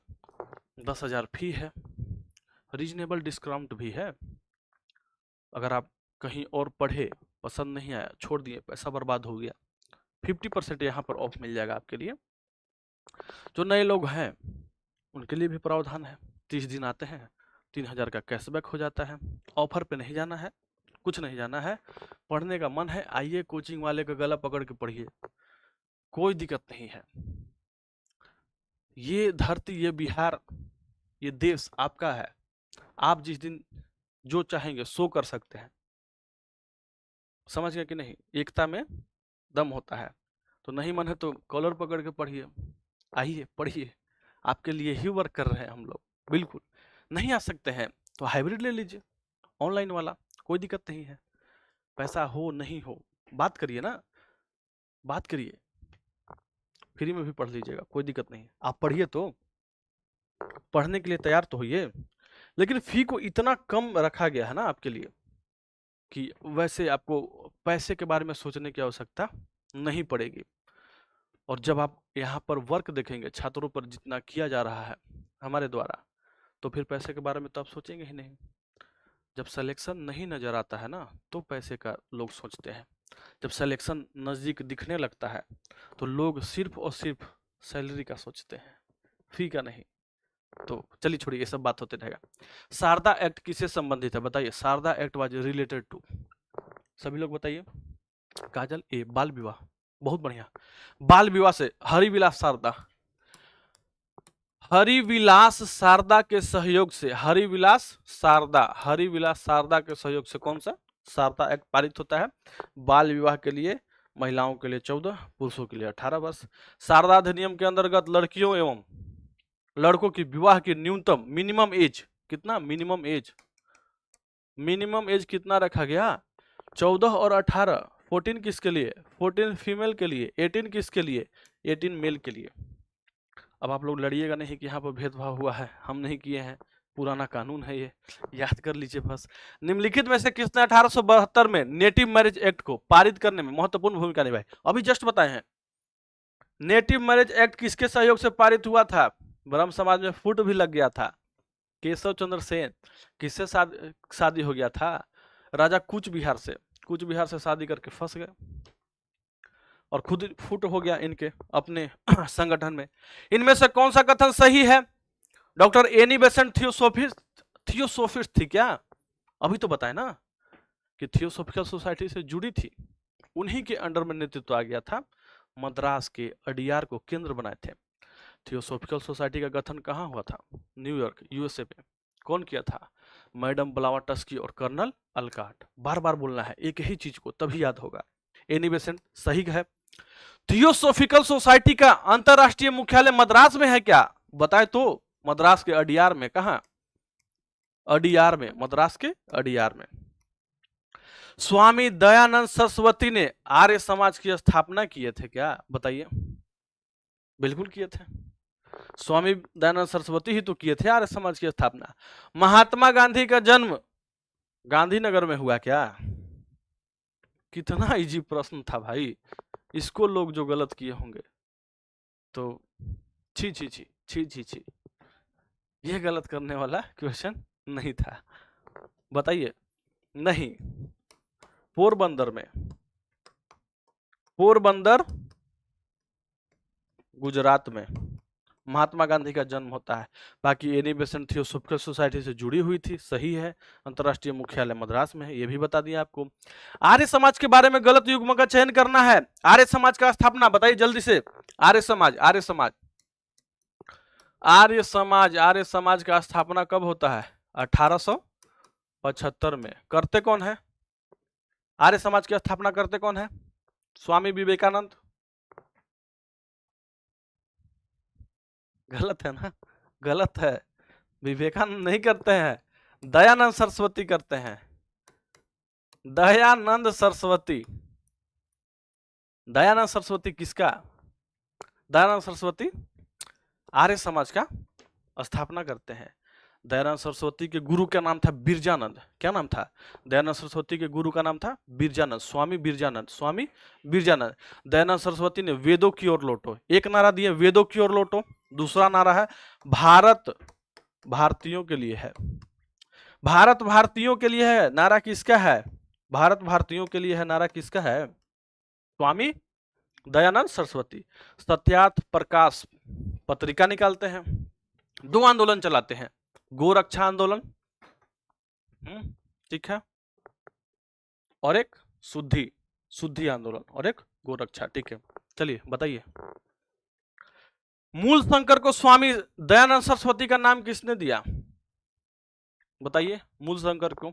10,000 फी है, रीजनेबल डिस्काउंट भी है। अगर आप कहीं और पढ़े, पसंद नहीं आया, छोड़ दिए, पैसा बर्बाद हो गया, 50% यहाँ पर ऑफ मिल जाएगा आपके लिए। जो नए लोग हैं उनके लिए भी प्रावधान है। 30 दिन आते हैं, 3,000 का कैशबैक हो जाता है। ऑफर पे नहीं जाना है, कुछ नहीं जाना है। पढ़ने का मन है, आइए, कोचिंग वाले का गला पकड़ के पढ़िए, कोई दिक्कत नहीं है। ये धरती, ये बिहार, ये देश आपका है। आप जिस दिन जो चाहेंगे सो कर सकते हैं। समझ गए कि नहीं? एकता में दम होता है। तो नहीं मन है तो कॉलर पकड़ के पढ़िए, आइए पढ़िए, आपके लिए ही वर्क कर रहे हैं हम लोग। बिल्कुल। नहीं आ सकते हैं तो हाइब्रिड ले लीजिए, ऑनलाइन वाला, कोई दिक्कत नहीं है। पैसा हो नहीं हो, बात करिए ना, बात करिए, फ्री में भी पढ़ लीजिएगा, कोई दिक्कत नहीं। आप पढ़िए तो, पढ़ने के लिए तैयार तो होइए। लेकिन फी को इतना कम रखा गया है ना आपके लिए कि वैसे आपको पैसे के बारे में सोचने की आवश्यकता नहीं पड़ेगी। और जब आप यहाँ पर वर्क देखेंगे छात्रों पर जितना किया जा रहा है हमारे द्वारा, तो फिर पैसे के बारे में तो आप सोचेंगे ही नहीं। जब सिलेक्शन नहीं नजर आता है ना, तो पैसे का लोग सोचते हैं। जब सिलेक्शन नज़दीक दिखने लगता है तो लोग सिर्फ और सिर्फ सैलरी का सोचते हैं, फी का नहीं। तो चलिए छोड़िए, ये सब बात होते रहेगा। शारदा एक्ट किससे संबंधित है? बताइए। Sharda act was related to, सभी लोग बताइए। काजल ए, बाल विवाह, बहुत बढ़िया। बाल विवाह से हरिविलास शारदा, हरिविलास शारदा के सहयोग से, हरिविलास शारदा, हरिविलास शारदा के सहयोग से कौन सा शारदा एक्ट पारित होता है? बाल विवाह के लिए महिलाओं के लिए 14, पुरुषों के लिए 18 वर्ष। शारदा अधिनियम के अंतर्गत लड़कियों एवं लड़कों की विवाह की न्यूनतम मिनिमम एज कितना? मिनिमम एज कितना रखा गया? 14 और 18। 14 किसके लिए? 14 फीमेल के लिए, 18 किसके लिए? 18 मेल के लिए। अब आप लोग लड़िएगा नहीं कि यहाँ पर भेदभाव हुआ है, हम नहीं किए हैं, पुराना कानून है ये, याद कर लीजिए बस। निम्नलिखित में से किसने 1872 में नेटिव मैरिज एक्ट को पारित करने में महत्वपूर्ण भूमिका निभाई? अभी जस्ट बताए हैं। नेटिव मैरिज एक्ट किसके सहयोग से पारित हुआ था? ब्रह्म समाज में फूट भी लग गया था। केशव चंद्र सेन। किससे शादी हो गया था? राजा कूच बिहार से। कूच बिहार से शादी करके फंस गए और खुद फूट हो गया इनके अपने संगठन में। इनमें से कौन सा कथन सही है? डॉक्टर एनी बेसेंट थियोसोफिस्ट थी क्या? अभी तो बताए ना कि थियोसोफिकल सोसाइटी से जुड़ी थी, उन्हीं के अंडर में नेतृत्व आ गया था। मद्रास के अडियार को केंद्र बनाए थे। थियोसोफिकल सोसाइटी का गठन कहाँ हुआ था? न्यूयॉर्क, USA में। कौन किया था? मैडम ब्लावाटस्की और कर्नल अलकाट। बार बार बोलना है एक ही चीज को, तभी याद होगा। एनी बेसेंट सही है। थियोसोफिकल सोसाइटी का अंतरराष्ट्रीय मुख्यालय मद्रास में है क्या? बताए तो, मद्रास के अडियार में। कहा? अडियार में, मद्रास के अडियार में। स्वामी दयानंद सरस्वती ने आर्य समाज की स्थापना किए थे क्या? बताइए। बिल्कुल किए थे। स्वामी दयानंद सरस्वती ही तो किए थे आर्य समाज की स्थापना। महात्मा गांधी का जन्म गांधीनगर में हुआ क्या? कितना इजी प्रश्न था भाई, इसको लोग जो गलत किए होंगे तो छी छी छी छी छी छी, ये गलत करने वाला क्वेश्चन नहीं था। बताइए। नहीं, पोरबंदर में। पोरबंदर गुजरात में महात्मा गांधी का जन्म होता है। बाकी एनी बेसेंट थियोसॉफिकल सोसाइटी से जुड़ी हुई थी, सही है। अंतर्राष्ट्रीय मुख्यालय मद्रास में है, ये भी बता दिया आपको। आर्य समाज के बारे में गलत युग्म का चयन करना है। आर्य समाज का स्थापना बताइए जल्दी से। आर्य समाज, आर्य समाज, आर्य समाज का स्थापना कब होता है? 1875 में। करते कौन है? आर्य समाज की स्थापना करते कौन है? स्वामी विवेकानंद। गलत है ना? गलत है, विवेकानंद नहीं करते हैं, दयानंद सरस्वती करते हैं। दयानंद सरस्वती। दयानंद सरस्वती किसका? दयानंद सरस्वती आर्य समाज का स्थापना करते हैं। दयानंद सरस्वती के गुरु का नाम था बिरजानंद। क्या नाम था? दयानंद सरस्वती के गुरु का नाम था बिरजानंद, स्वामी बिरजानंद, स्वामी बिरजानंद। दयानंद सरस्वती ने वेदों की ओर लौटो, एक नारा दिए, वेदों की ओर लौटो। दूसरा नारा है भारत भारतीयों के लिए है। भारत भारतीयों के लिए है, नारा किसका है? भारत भारतीयों के लिए है, नारा किसका है? स्वामी दयानंद सरस्वती। सत्यार्थ प्रकाश पत्रिका निकालते हैं। दो आंदोलन चलाते हैं, गोरक्षा आंदोलन, ठीक है, और एक शुद्धि आंदोलन, और एक गोरक्षा। ठीक है, चलिए बताइए। मूल शंकर को स्वामी दयानंद सरस्वती का नाम किसने दिया? बताइए। मूल शंकर को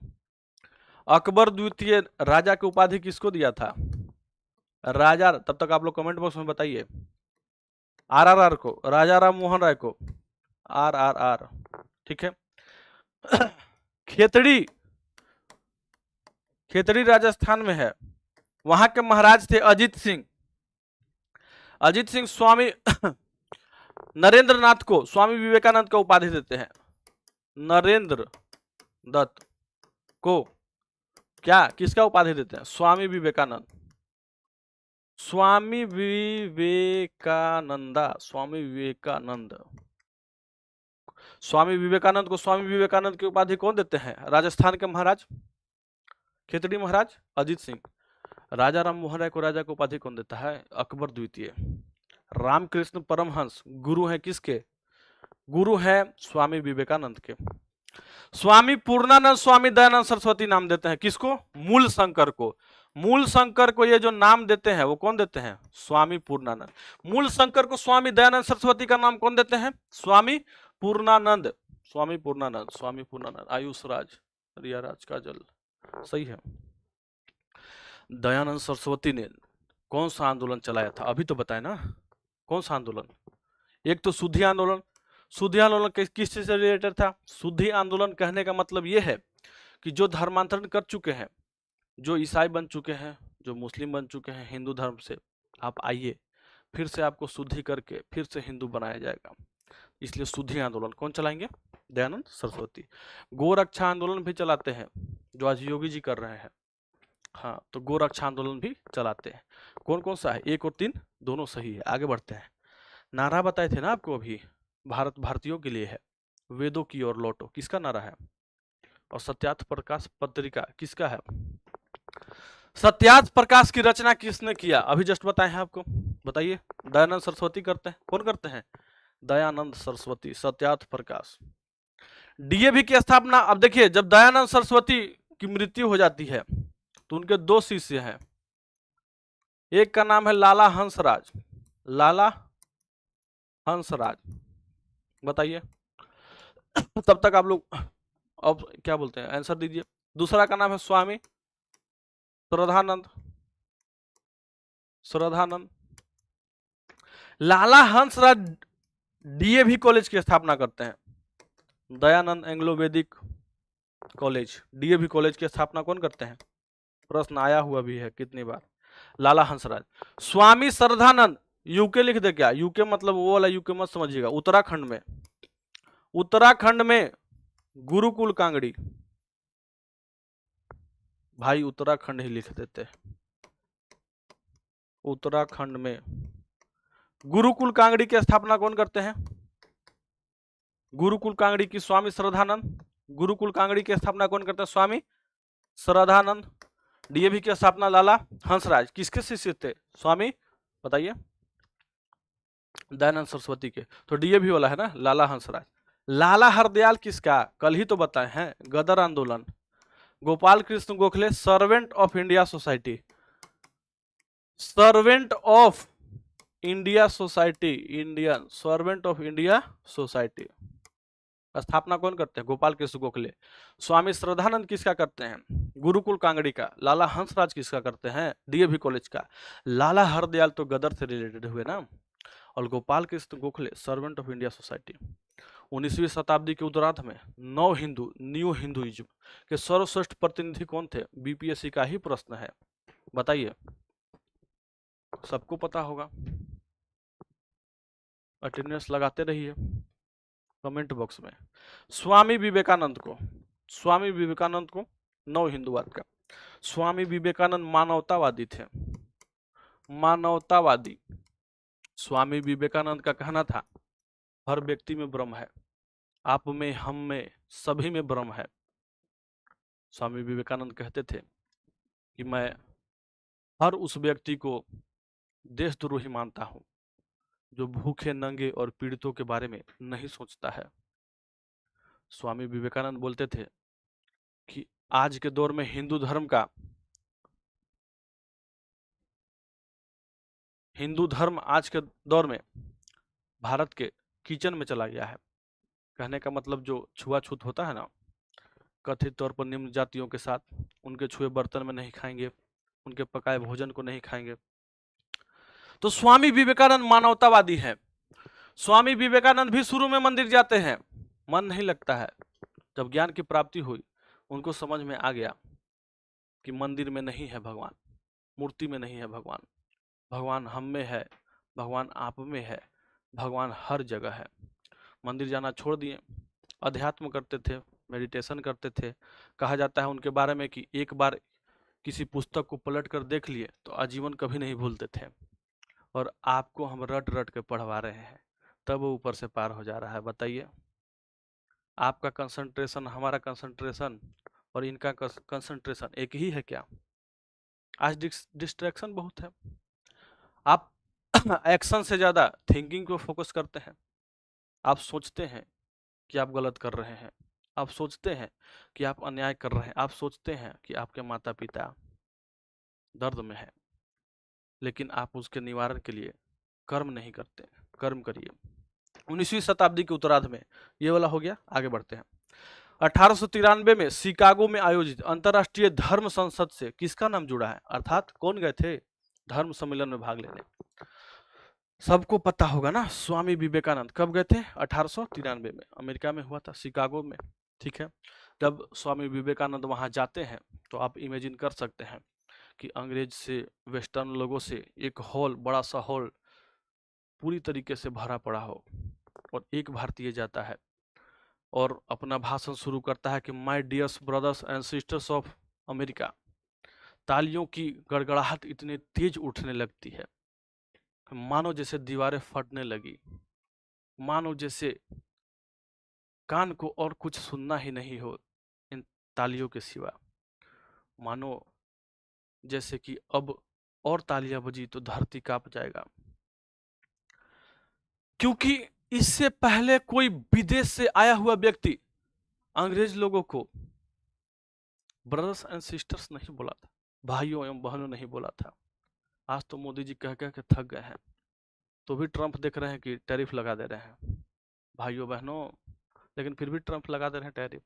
अकबर द्वितीय राजा की उपाधि किसको दिया था? राजा, तब तक आप लोग कमेंट बॉक्स में बताइए। आरआरआर को, राजा राम मोहन राय को, आरआरआर। ठीक है। खेतड़ी, खेतड़ी राजस्थान में है, वहां के महाराज थे अजीत सिंह। अजीत सिंह स्वामी नरेंद्र नाथ को स्वामी विवेकानंद का उपाधि देते हैं। नरेंद्र दत्त को क्या, किसका उपाधि देते हैं? स्वामी विवेकानंद। स्वामी विवेकानंदा, स्वामी विवेकानंद। स्वामी विवेकानंद को स्वामी विवेकानंद की उपाधि कौन देते हैं? राजस्थान के महाराज, खेतड़ी महाराज अजीत सिंह। राजा राम मोहन राय को राजा की उपाधि कौन देता है? अकबर द्वितीय। रामकृष्ण परमहंस गुरु हैं किसके? गुरु हैं स्वामी विवेकानंद के। स्वामी पूर्णानंद स्वामी दयानंद सरस्वती नाम देते हैं किसको? मूल शंकर को। मूल शंकर को ये जो नाम देते हैं वो कौन देते हैं? स्वामी पूर्णानंद। मूल शंकर को स्वामी दयानंद सरस्वती का नाम कौन देते हैं? स्वामी पूर्णानंद। स्वामी पूर्णानंद, स्वामी पूर्णानंद। आयुष राज, रिया राज, काजल, सही है। दयानंद सरस्वती ने कौन सा आंदोलन चलाया था? अभी तो बताए ना, कौन सा आंदोलन? एक तो शुद्धि आंदोलन। शुद्धि आंदोलन किस चीज से रिलेटेड था? शुद्धि आंदोलन कहने का मतलब यह है कि जो धर्मांतरण कर चुके हैं, जो ईसाई बन चुके हैं, जो मुस्लिम बन चुके हैं हिंदू धर्म से, आप आइए, फिर से आपको शुद्धि करके फिर से हिंदू बनाया जाएगा। इसलिए शुद्धि आंदोलन कौन चलाएंगे? दयानंद सरस्वती। गोरक्षा आंदोलन भी चलाते हैं, जो आज योगी जी कर रहे हैं। हाँ, तो गोरक्षा आंदोलन भी चलाते हैं। कौन कौन सा है? 1 और 3 दोनों सही है। आगे बढ़ते हैं। नारा बताए थे ना आपको अभी, भारत भारतीयों के लिए है। वेदों की ओर लौटो किसका नारा है? और सत्यार्थ प्रकाश पत्रिका किसका है? सत्यार्थ प्रकाश की रचना किसने किया? अभी जस्ट बताए हैं आपको, बताइए। दयानंद सरस्वती करते हैं। कौन करते हैं? दयानंद सरस्वती। सत्यार्थ प्रकाश। डीएवी की स्थापना, अब देखिए, जब दयानंद सरस्वती की मृत्यु हो जाती है तो उनके 2 शिष्य हैं। एक का नाम है लाला हंसराज। लाला हंसराज, बताइए। तब तक आप लोग अब क्या बोलते हैं, आंसर दीजिए। दूसरा का नाम है स्वामी श्रद्धानंद। श्रद्धानंद। लाला हंसराज डीएवी कॉलेज की स्थापना करते हैं? दयानंद एंग्लो वैदिक कॉलेज, डीएवी कॉलेज की स्थापना कौन करते हैं? प्रश्न आया हुआ भी है कितनी बार। लाला हंसराज। स्वामी श्रद्धानंद, यूके लिख दे क्या? यूके मतलब वो वाला यूके मत समझिएगा, उत्तराखंड में, उत्तराखंड में गुरुकुल कांगड़ी, भाई उत्तराखंड ही लिख देते, उत्तराखंड में गुरुकुल कांगड़ी की स्थापना कौन करते हैं? गुरुकुल कांगड़ी की स्वामी श्रद्धानंद, गुरुकुल कांगड़ी की स्थापना कौन करते हैं? स्वामी श्रद्धानंद। डीएवी की स्थापना लाला हंसराज, किसके शिष्य थे? स्वामी बताइए, दयानंद सरस्वती के। तो डीएवी वाला है ना लाला हंसराज। लाला हरदयाल किसका? कल ही तो बताए हैं, गदर आंदोलन। Gopal Krishna Gokhale servant of India society, servant of India society, Indian servant of India society स्थापना कौन करते हैं? गोपाल कृष्ण गोखले। स्वामी श्रद्धानंद किसका करते हैं? गुरुकुल कांगड़ी का। लाला हंसराज किसका करते हैं? डीएवी कॉलेज का। लाला हरदयाल तो गदर से रिलेटेड हुए ना, और Gopal Krishna Gokhale servant of India society. 19वीं शताब्दी के उत्तरार्ध में नव हिंदू, न्यू हिंदुइज्म के सर्वश्रेष्ठ प्रतिनिधि कौन थे? बीपीएससी का ही प्रश्न है, बताइए, सबको पता होगा। अटेंडेंस लगाते रहिए कमेंट बॉक्स में। स्वामी विवेकानंद को, स्वामी विवेकानंद को नव हिंदूवाद का। स्वामी विवेकानंद मानवतावादी थे, मानवतावादी। स्वामी विवेकानंद का कहना था हर व्यक्ति में ब्रह्म है, आप में, हम में, सभी में ब्रह्म है। स्वामी विवेकानंद कहते थे कि मैं हर उस व्यक्ति को देशद्रोही मानता हूं जो भूखे, नंगे और पीड़ितों के बारे में नहीं सोचता है। स्वामी विवेकानंद बोलते थे कि आज के दौर में हिंदू धर्म का, हिंदू धर्म आज के दौर में भारत के किचन में चला गया है। कहने का मतलब जो छुआछूत होता है ना, कथित तौर पर निम्न जातियों के साथ, उनके छुए बर्तन में नहीं खाएंगे, उनके पकाए भोजन को नहीं खाएंगे। तो स्वामी विवेकानंद मानवतावादी है। स्वामी विवेकानंद भी शुरू में मंदिर जाते हैं, मन नहीं लगता है। जब ज्ञान की प्राप्ति हुई उनको समझ में आ गया कि मंदिर में नहीं है भगवान, मूर्ति में नहीं है भगवान, भगवान हम में है, भगवान आप में है, भगवान हर जगह है। मंदिर जाना छोड़ दिए, अध्यात्म करते थे, मेडिटेशन करते थे। कहा जाता है उनके बारे में कि एक बार किसी पुस्तक को पलट कर देख लिए तो आजीवन कभी नहीं भूलते थे, और आपको हम रट रट के पढ़वा रहे हैं तब वो ऊपर से पार हो जा रहा है। बताइए, आपका कंसंट्रेशन, हमारा कंसंट्रेशन और इनका कंसंट्रेशन एक ही है क्या? आज डिस्ट्रैक्शन बहुत है। आप एक्शन से ज़्यादा थिंकिंग को फोकस करते हैं। आप सोचते हैं कि आप गलत कर रहे हैं, आप सोचते हैं कि आप अन्याय कर रहे हैं, आप सोचते हैं कि आपके माता पिता दर्द में है, लेकिन आप उसके निवारण के लिए कर्म नहीं करते। कर्म करिए। 19वीं शताब्दी के उत्तरार्ध में ये वाला हो गया। आगे बढ़ते हैं। 1893 में शिकागो में आयोजित अंतर्राष्ट्रीय धर्म संसद से किसका नाम जुड़ा है? अर्थात कौन गए थे धर्म सम्मेलन में भाग लेने? सबको पता होगा ना, स्वामी विवेकानंद। कब गए थे? 1893 में, अमेरिका में हुआ था, शिकागो में। ठीक है, जब स्वामी विवेकानंद वहां जाते हैं तो आप इमेजिन कर सकते हैं कि अंग्रेज से, वेस्टर्न लोगों से एक हॉल, बड़ा सा हॉल पूरी तरीके से भरा पड़ा हो, और एक भारतीय जाता है और अपना भाषण शुरू करता है कि my dears brothers and sisters of America. तालियों की गड़गड़ाहट इतनी तेज उठने लगती है, मानो जैसे दीवारें फटने लगी, मानो जैसे कान को और कुछ सुनना ही नहीं हो इन तालियों के सिवा, मानो जैसे कि अब और तालियां बजी तो धरती कांप जाएगा। क्योंकि इससे पहले कोई विदेश से आया हुआ व्यक्ति अंग्रेज लोगों को ब्रदर्स एंड सिस्टर्स नहीं बोला था, भाइयों एवं बहनों नहीं बोला था। आज तो मोदी जी कह कह के थक गए हैं, तो भी ट्रंप देख रहे हैं कि टैरिफ लगा दे रहे हैं भाइयों बहनों, लेकिन फिर भी ट्रंप लगा दे रहे हैं टैरिफ।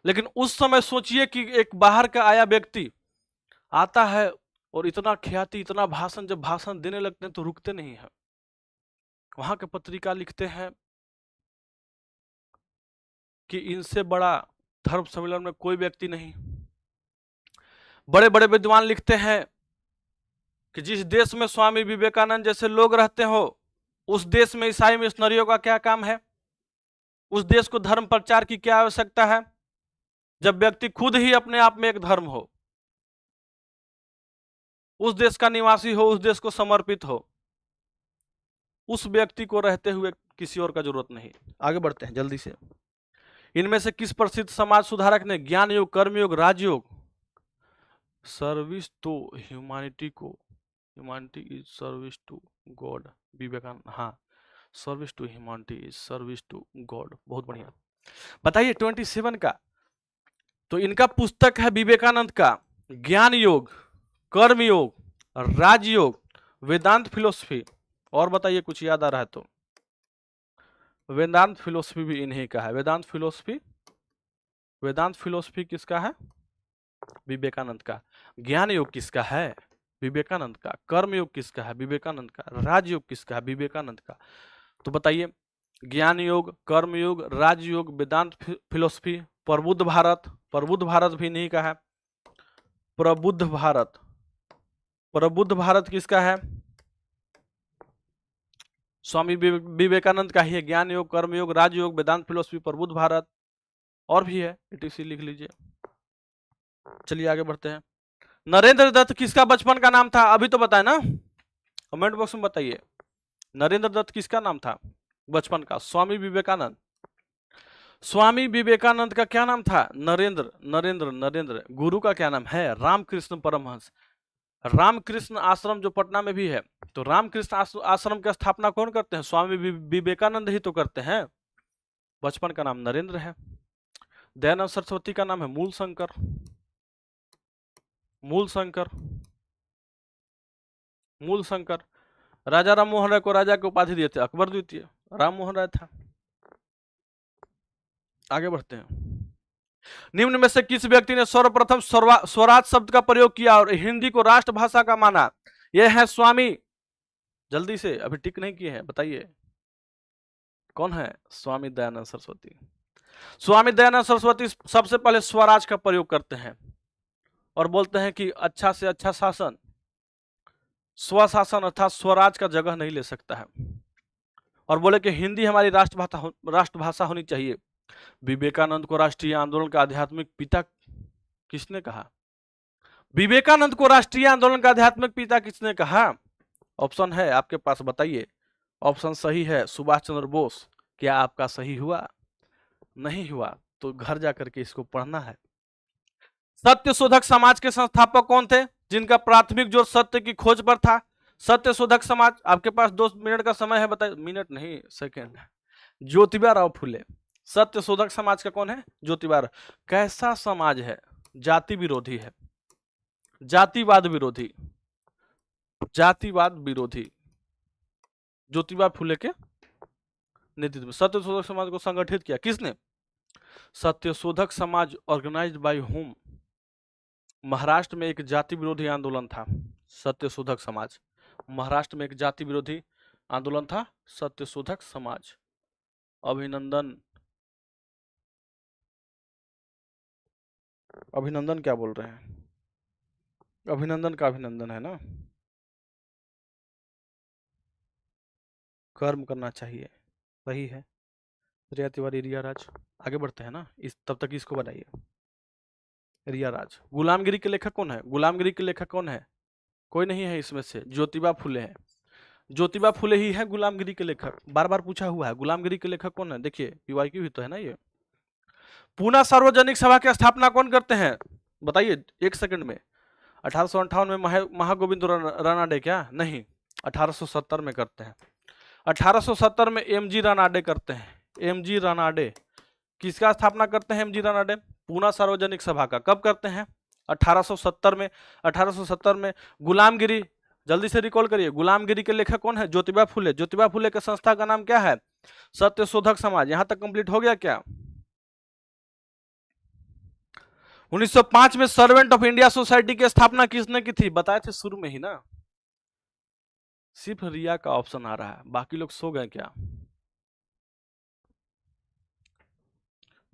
लेकिन उस समय सोचिए कि एक बाहर का आया व्यक्ति आता है और इतना ख्याति, इतना भाषण, जब भाषण देने लगते हैं तो रुकते नहीं है, वहां के पत्रिका लिखते हैं कि इनसे बड़ा धर्म सम्मेलन में कोई व्यक्ति नहीं। बड़े बड़े विद्वान लिखते हैं कि जिस देश में स्वामी विवेकानंद जैसे लोग रहते हो उस देश में ईसाई मिशनरियों का क्या काम है, उस देश को धर्म प्रचार की क्या आवश्यकता है, जब व्यक्ति खुद ही अपने आप में एक धर्म हो, उस देश का निवासी हो, उस देश को समर्पित हो, उस व्यक्ति को रहते हुए किसी और का जरूरत नहीं। आगे बढ़ते हैं जल्दी से। इनमें से किस प्रसिद्ध समाज सुधारक ने Jnana Yoga, Karmayoga, Rajayoga, service to humanity को, humanity is service to God, Vivekananda, हाँ, service to humanity is service to God, बहुत बढ़िया। बताइए 27 का, तो इनका पुस्तक है विवेकानंद का ज्ञान योग, कर्म योग, राजयोग, वेदांत फिलोसफी। और बताइए कुछ याद आ रहा है तो। वेदांत फिलोसफी भी इन्हीं का है। वेदांत फिलोसफी, वेदांत फिलोसफी किसका है? विवेकानंद का। ज्ञान योग किसका है? विवेकानंद का। कर्म योग किसका है? विवेकानंद का। राजयोग किसका है? विवेकानंद का। तो बताइए, ज्ञान योग, कर्म योग, राजयोग, वेदांत फिलोसफी, प्रबुद्ध भारत, प्रबुद्ध भारत भी इन्हीं का है। प्रबुद्ध भारत, प्रबुद्ध भारत किसका है? स्वामी विवेकानंद का ही है। ज्ञान योग, कर्म योग, राजयोग, वेदांत फिलोसफी, प्रबुद्ध भारत, और भी है, etc लिख लीजिए। चलिए आगे बढ़ते हैं। नरेंद्र दत्त किसका बचपन का नाम था? अभी तो बताए ना, कमेंट बॉक्स में बताइए। नरेंद्र दत्त किसका नाम था बचपन का? स्वामी विवेकानंद। स्वामी विवेकानंद का क्या नाम था? नरेंद्र, नरेंद्र, नरेंद्र। गुरु का क्या नाम है? रामकृष्ण परमहंस। रामकृष्ण आश्रम जो पटना में भी है, तो रामकृष्ण आश्रम की स्थापना कौन करते हैं? स्वामी विवेकानंद ही तो करते हैं। बचपन का नाम नरेंद्र है। दयानंद सरस्वती का नाम है मूल शंकर, मूल शंकर, मूल शंकर। राजा राम मोहन राय को राजा की उपाधि दिए थे अकबर द्वितीय, राम मोहन राय था। आगे बढ़ते हैं। निम्न में से किस व्यक्ति ने सर्वप्रथम स्वराज शब्द का प्रयोग किया और हिंदी को राष्ट्रभाषा का माना? यह है स्वामी, जल्दी से, अभी टिक नहीं किए हैं, बताइए कौन है? स्वामी दयानंद सरस्वती। स्वामी दयानंद सरस्वती सबसे पहले स्वराज का प्रयोग करते हैं और बोलते हैं कि अच्छा से अच्छा शासन, स्वशासन अर्थात स्वराज का जगह नहीं ले सकता है, और बोले कि हिंदी हमारी राष्ट्रभाषा होनी चाहिए। विवेकानंद को राष्ट्रीय आंदोलन का आध्यात्मिक पिता किसने कहा? विवेकानंद को राष्ट्रीय आंदोलन का आध्यात्मिक पिता किसने कहा? ऑप्शन है आपके पास, बताइए। ऑप्शन सही है सुभाष चंद्र बोस। क्या आपका सही हुआ? नहीं हुआ तो घर जाकर के इसको पढ़ना है। सत्य शोधक समाज के संस्थापक कौन थे जिनका प्राथमिक जोर सत्य की खोज पर था? सत्य शोधक समाज, आपके पास 2 मिनट का समय है, बताइए। मिनट नहीं, सेकेंड। ज्योतिबा राव फुले। सत्य शोधक समाज का कौन है? ज्योतिबा राव। कैसा समाज है? जाति विरोधी है, जातिवाद विरोधी, जातिवाद विरोधी। ज्योतिबा फुले के नेतृत्व में सत्य शोधक समाज को संगठित किया किसने? Satyashodhak Samaj organised by home? Maharashtra में एक जाति विरोधी आंदोलन था सत्यशोधक समाज। महाराष्ट्र में एक जाति विरोधी आंदोलन था सत्यशोधक समाज। अभिनंदन, अभिनंदन क्या बोल रहे हैं? अभिनंदन का अभिनंदन है ना, कर्म करना चाहिए, सही है। रिया तिवारी, रिया राज। आगे बढ़ते हैं ना, तब तक इसको बनाइए। रिया राज। गुलामगिरी के लेखक कौन है? गुलामगिरी के लेखक कौन है? कोई नहीं है इसमें से, ज्योतिबा फुले है। ज्योतिबा फुले ही है गुलामगिरी के लेखक। बार बार पूछा हुआ है गुलामगिरी के लेखक कौन है, देखिए पीवाईक्यू भी तो है ना ये। पूना सार्वजनिक सभा की स्थापना कौन करते हैं? बताइए 1 सेकंड में। 1858 में महागोविंद रानाडे? क्या नहीं, 1870 में करते हैं। 1870 में एमजी रानाडे करते हैं। एमजी रानाडे किसका स्थापना करते हैं? एमजी रानाडे पूना सार्वजनिक सभा का। कब करते हैं? 1870 में। 1870 में गुलामगिरी, जल्दी से रिकॉल करिए, गुलामगिरी के लेखक कौन है? ज्योतिबा फुले। ज्योतिबा फुले के संस्था का नाम क्या है? सत्यशोधक समाज। यहां तक कंप्लीट हो गया क्या? 1905 में सर्वेंट ऑफ इंडिया सोसाइटी की स्थापना किसने की थी? बताए थे शुरू में ही ना, सिर्फ रिया का ऑप्शन आ रहा है, बाकी लोग सो गए क्या?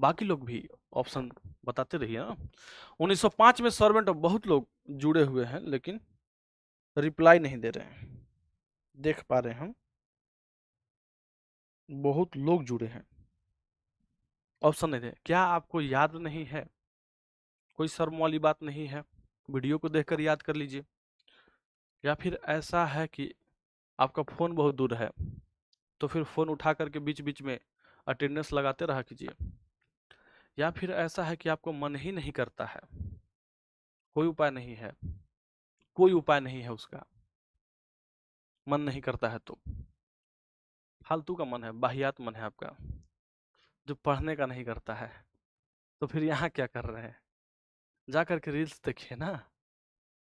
बाकी लोग भी ऑप्शन बताते रहिए ना। 1905 में सर्वेंट ऑफ, बहुत लोग जुड़े हुए हैं लेकिन रिप्लाई नहीं दे रहे हैं, देख पा रहे हैं हम, बहुत लोग जुड़े हैं, ऑप्शन नहीं दे। क्या आपको याद नहीं है? कोई शर्म वाली बात नहीं है, वीडियो को देखकर याद कर लीजिए। या फिर ऐसा है कि आपका फोन बहुत दूर है, तो फिर फोन उठा करके बीच बीच में अटेंडेंस लगाते रहा कीजिए। या फिर ऐसा है कि आपको मन ही नहीं करता है, कोई उपाय नहीं है, कोई उपाय नहीं है उसका, मन नहीं करता है तो फालतू का मन है, वाहियात मन है आपका, जो पढ़ने का नहीं करता है, तो फिर यहाँ क्या कर रहे हैं? जा करके रील्स देखिए ना,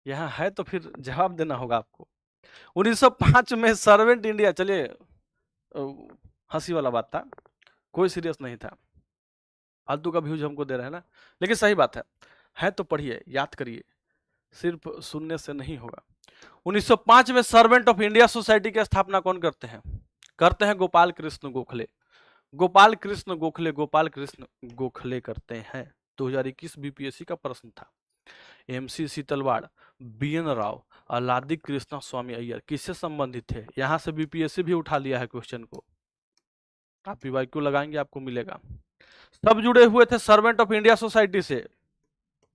यहाँ है तो फिर जवाब देना होगा आपको। 1905 में सर्वेंट इंडिया, चलिए हंसी वाला बात था, कोई सीरियस नहीं था, फालतू का व्यूज हमको दे रहे हैं ना, लेकिन सही बात है तो पढ़िए, याद करिए, सिर्फ सुनने से नहीं होगा। 1905 में सर्वेंट ऑफ इंडिया सोसाइटी की स्थापना कौन करते हैं? करते हैं गोपाल कृष्ण गोखले। गोपाल कृष्ण गोखले, गोपाल कृष्ण गोखले करते हैं। 2021 बीपीएससी का प्रश्न था। एमसी सीतलवाड़, बीएन राव, अलादी कृष्णा स्वामी अय्यर किससे संबंधित थे? यहां से बीपीएससी भी उठा लिया है क्वेश्चन को, आप पीवाईक्यू लगाएंगे आपको मिलेगा। सब जुड़े हुए थे सर्वेंट ऑफ इंडिया सोसाइटी से।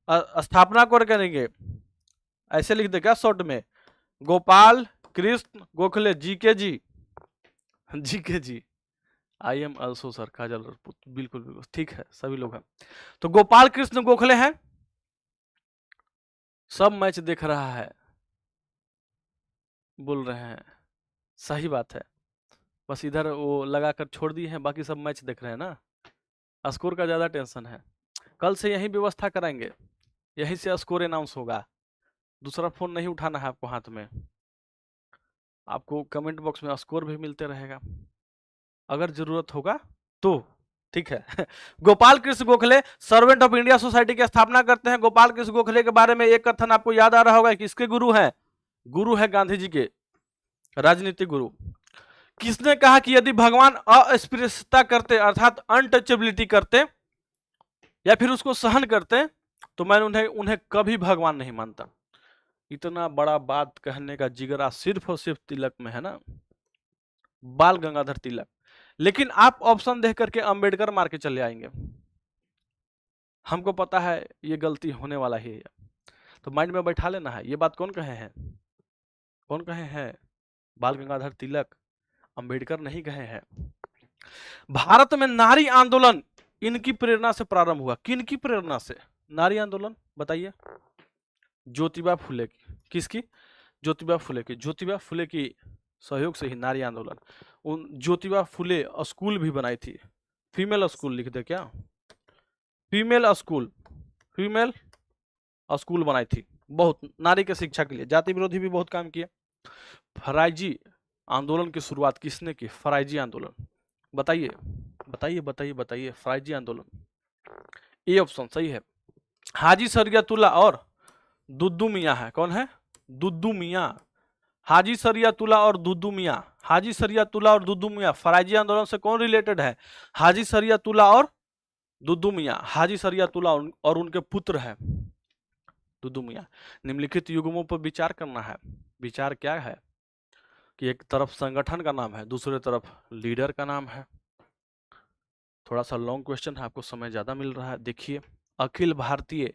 स्थापना कौन करेंगे? ऐसे लिख दे क्या शॉर्ट में? Gopal Krishna Gokhale, G K ji, G K ji. I am also sir, Kajal Rajput, बिल्कुल बिल्कुल ठीक है, सभी लोग हैं। तो गोपाल कृष्ण गोखले हैं। सब मैच देख रहा है, बोल रहे हैं, सही बात है, बस इधर वो लगाकर छोड़ दिए हैं, बाकी सब मैच देख रहे हैं ना, स्कोर का ज्यादा टेंशन है। कल से यही व्यवस्था कराएंगे, यहीं से स्कोर अनाउंस होगा, दूसरा फोन नहीं उठाना है आपको हाथ में, आपको कमेंट बॉक्स में स्कोर भी मिलते रहेगा, अगर जरूरत होगा तो, ठीक है। Gopal Krishna Gokhale servant of India society की स्थापना करते हैं। गोपाल कृष्ण गोखले के बारे में एक कथन आपको याद आ रहा होगा, किसके गुरु हैं? गुरु है गांधी जी के, राजनीतिक गुरु। किसने कहा कि यदि भगवान अस्पृश्यता करते अर्थात अनटचेबिलिटी करते या फिर उसको सहन करते तो मैं उन्हें कभी भगवान नहीं मानता? इतना बड़ा बात कहने का जिगरा सिर्फ और सिर्फ तिलक में है ना, बाल गंगाधर तिलक। लेकिन आप ऑप्शन देख करके अंबेडकर मार के चले आएंगे, हमको पता है ये गलती होने वाला ही है, तो माइंड में बैठा लेना है। ये बात कौन कहे हैं? कौन कहे हैं? बाल गंगाधर तिलक, अंबेडकर नहीं कहे हैं। भारत में नारी आंदोलन इनकी प्रेरणा से प्रारंभ हुआ। किनकी प्रेरणा से नारी आंदोलन बताइए? ज्योतिबा फुले की। किसकी? ज्योतिबा फुले की। ज्योतिबा फुले की सहयोग से ही नारी आंदोलन। उन ज्योतिबा फुले स्कूल भी बनाई थी, फीमेल स्कूल लिख दे क्या? फीमेल स्कूल, फीमेल स्कूल बनाई थी, बहुत नारी के शिक्षा के लिए। जाति विरोधी भी बहुत काम किया। फराइजी आंदोलन की शुरुआत किसने की? फराइजी आंदोलन, बताइए बताइए बताइए बताइए, फराइजी आंदोलन, ए ऑप्शन सही है। हाजी शरियतुल्लाह और दुद्दू मियाँ है। कौन है? दुद्दू मियाँ। हाजी शरियतुल्लाह और दुद्दू मियाँ, हाजी शरियतुल्लाह और दुद्दू मियाँ फराइजी आंदोलन से कौन रिलेटेड है? हाजी शरियतुल्लाह और दुद्दू मियाँ। हाजी शरियतुल्लाह और उनके पुत्र है दुद्दू मियाँ। निम्नलिखित युग्मों पर विचार करना है। विचार क्या है कि एक तरफ संगठन का नाम है, दूसरे तरफ लीडर का नाम है। थोड़ा सा लॉन्ग क्वेश्चन है, आपको समय ज्यादा मिल रहा है। देखिए, अखिल भारतीय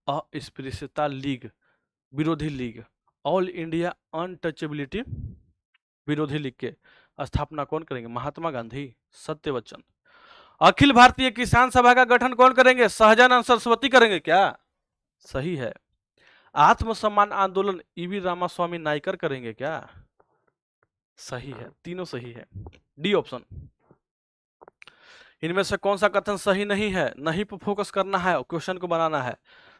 अस्पृश्यता लीग विरोधी लीग, ऑल इंडिया अनटचेबिलिटी विरोधी लीग के स्थापना कौन करेंगे? महात्मा गांधी, सत्य बच्चन। अखिल भारतीय किसान सभा का गठन कौन करेंगे? सहजानंद सरस्वती करेंगे क्या? सही है। आत्मसम्मान आंदोलन ईवी रामास्वामी नायकर करेंगे क्या? सही है, तीनों सही है, डी ऑप्शन। इनमें से कौन सा कथन सही नहीं है? नहीं पर फोकस करना है, क्वेश्चन को बनाना है।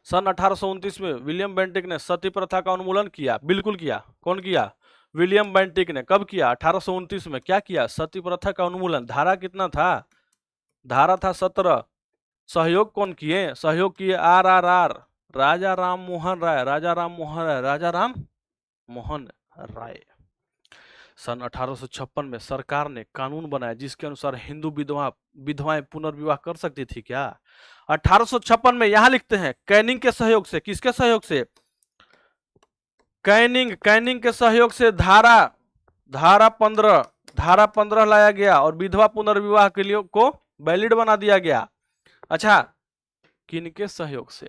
सन 1829 में विलियम बेंटिक ने सती प्रथा का उन्मूलन किया। बिल्कुल किया। कौन किया? विलियम बेंटिक ने। कब किया? 1829 में। क्या किया? सती प्रथा का उन्मूलन। धारा कितना था? धारा था 17। सहयोग कौन किए? सहयोग किए RRR, राजा राम मोहन राय, राजा राम मोहन राय, राजा राम मोहन राय। सन 1856 में सरकार ने कानून बनाया जिसके अनुसार हिंदू विधवाएं पुनर्विवाह कर सकती थी क्या? 1856 में यहां लिखते हैं कैनिंग के सहयोग से, किसके सहयोग से? कैनिंग के सहयोग से धारा 15 लाया गया और विधवा पुनर्विवाह के लिए को वैलिड बना दिया गया। अच्छा, किनके सहयोग से?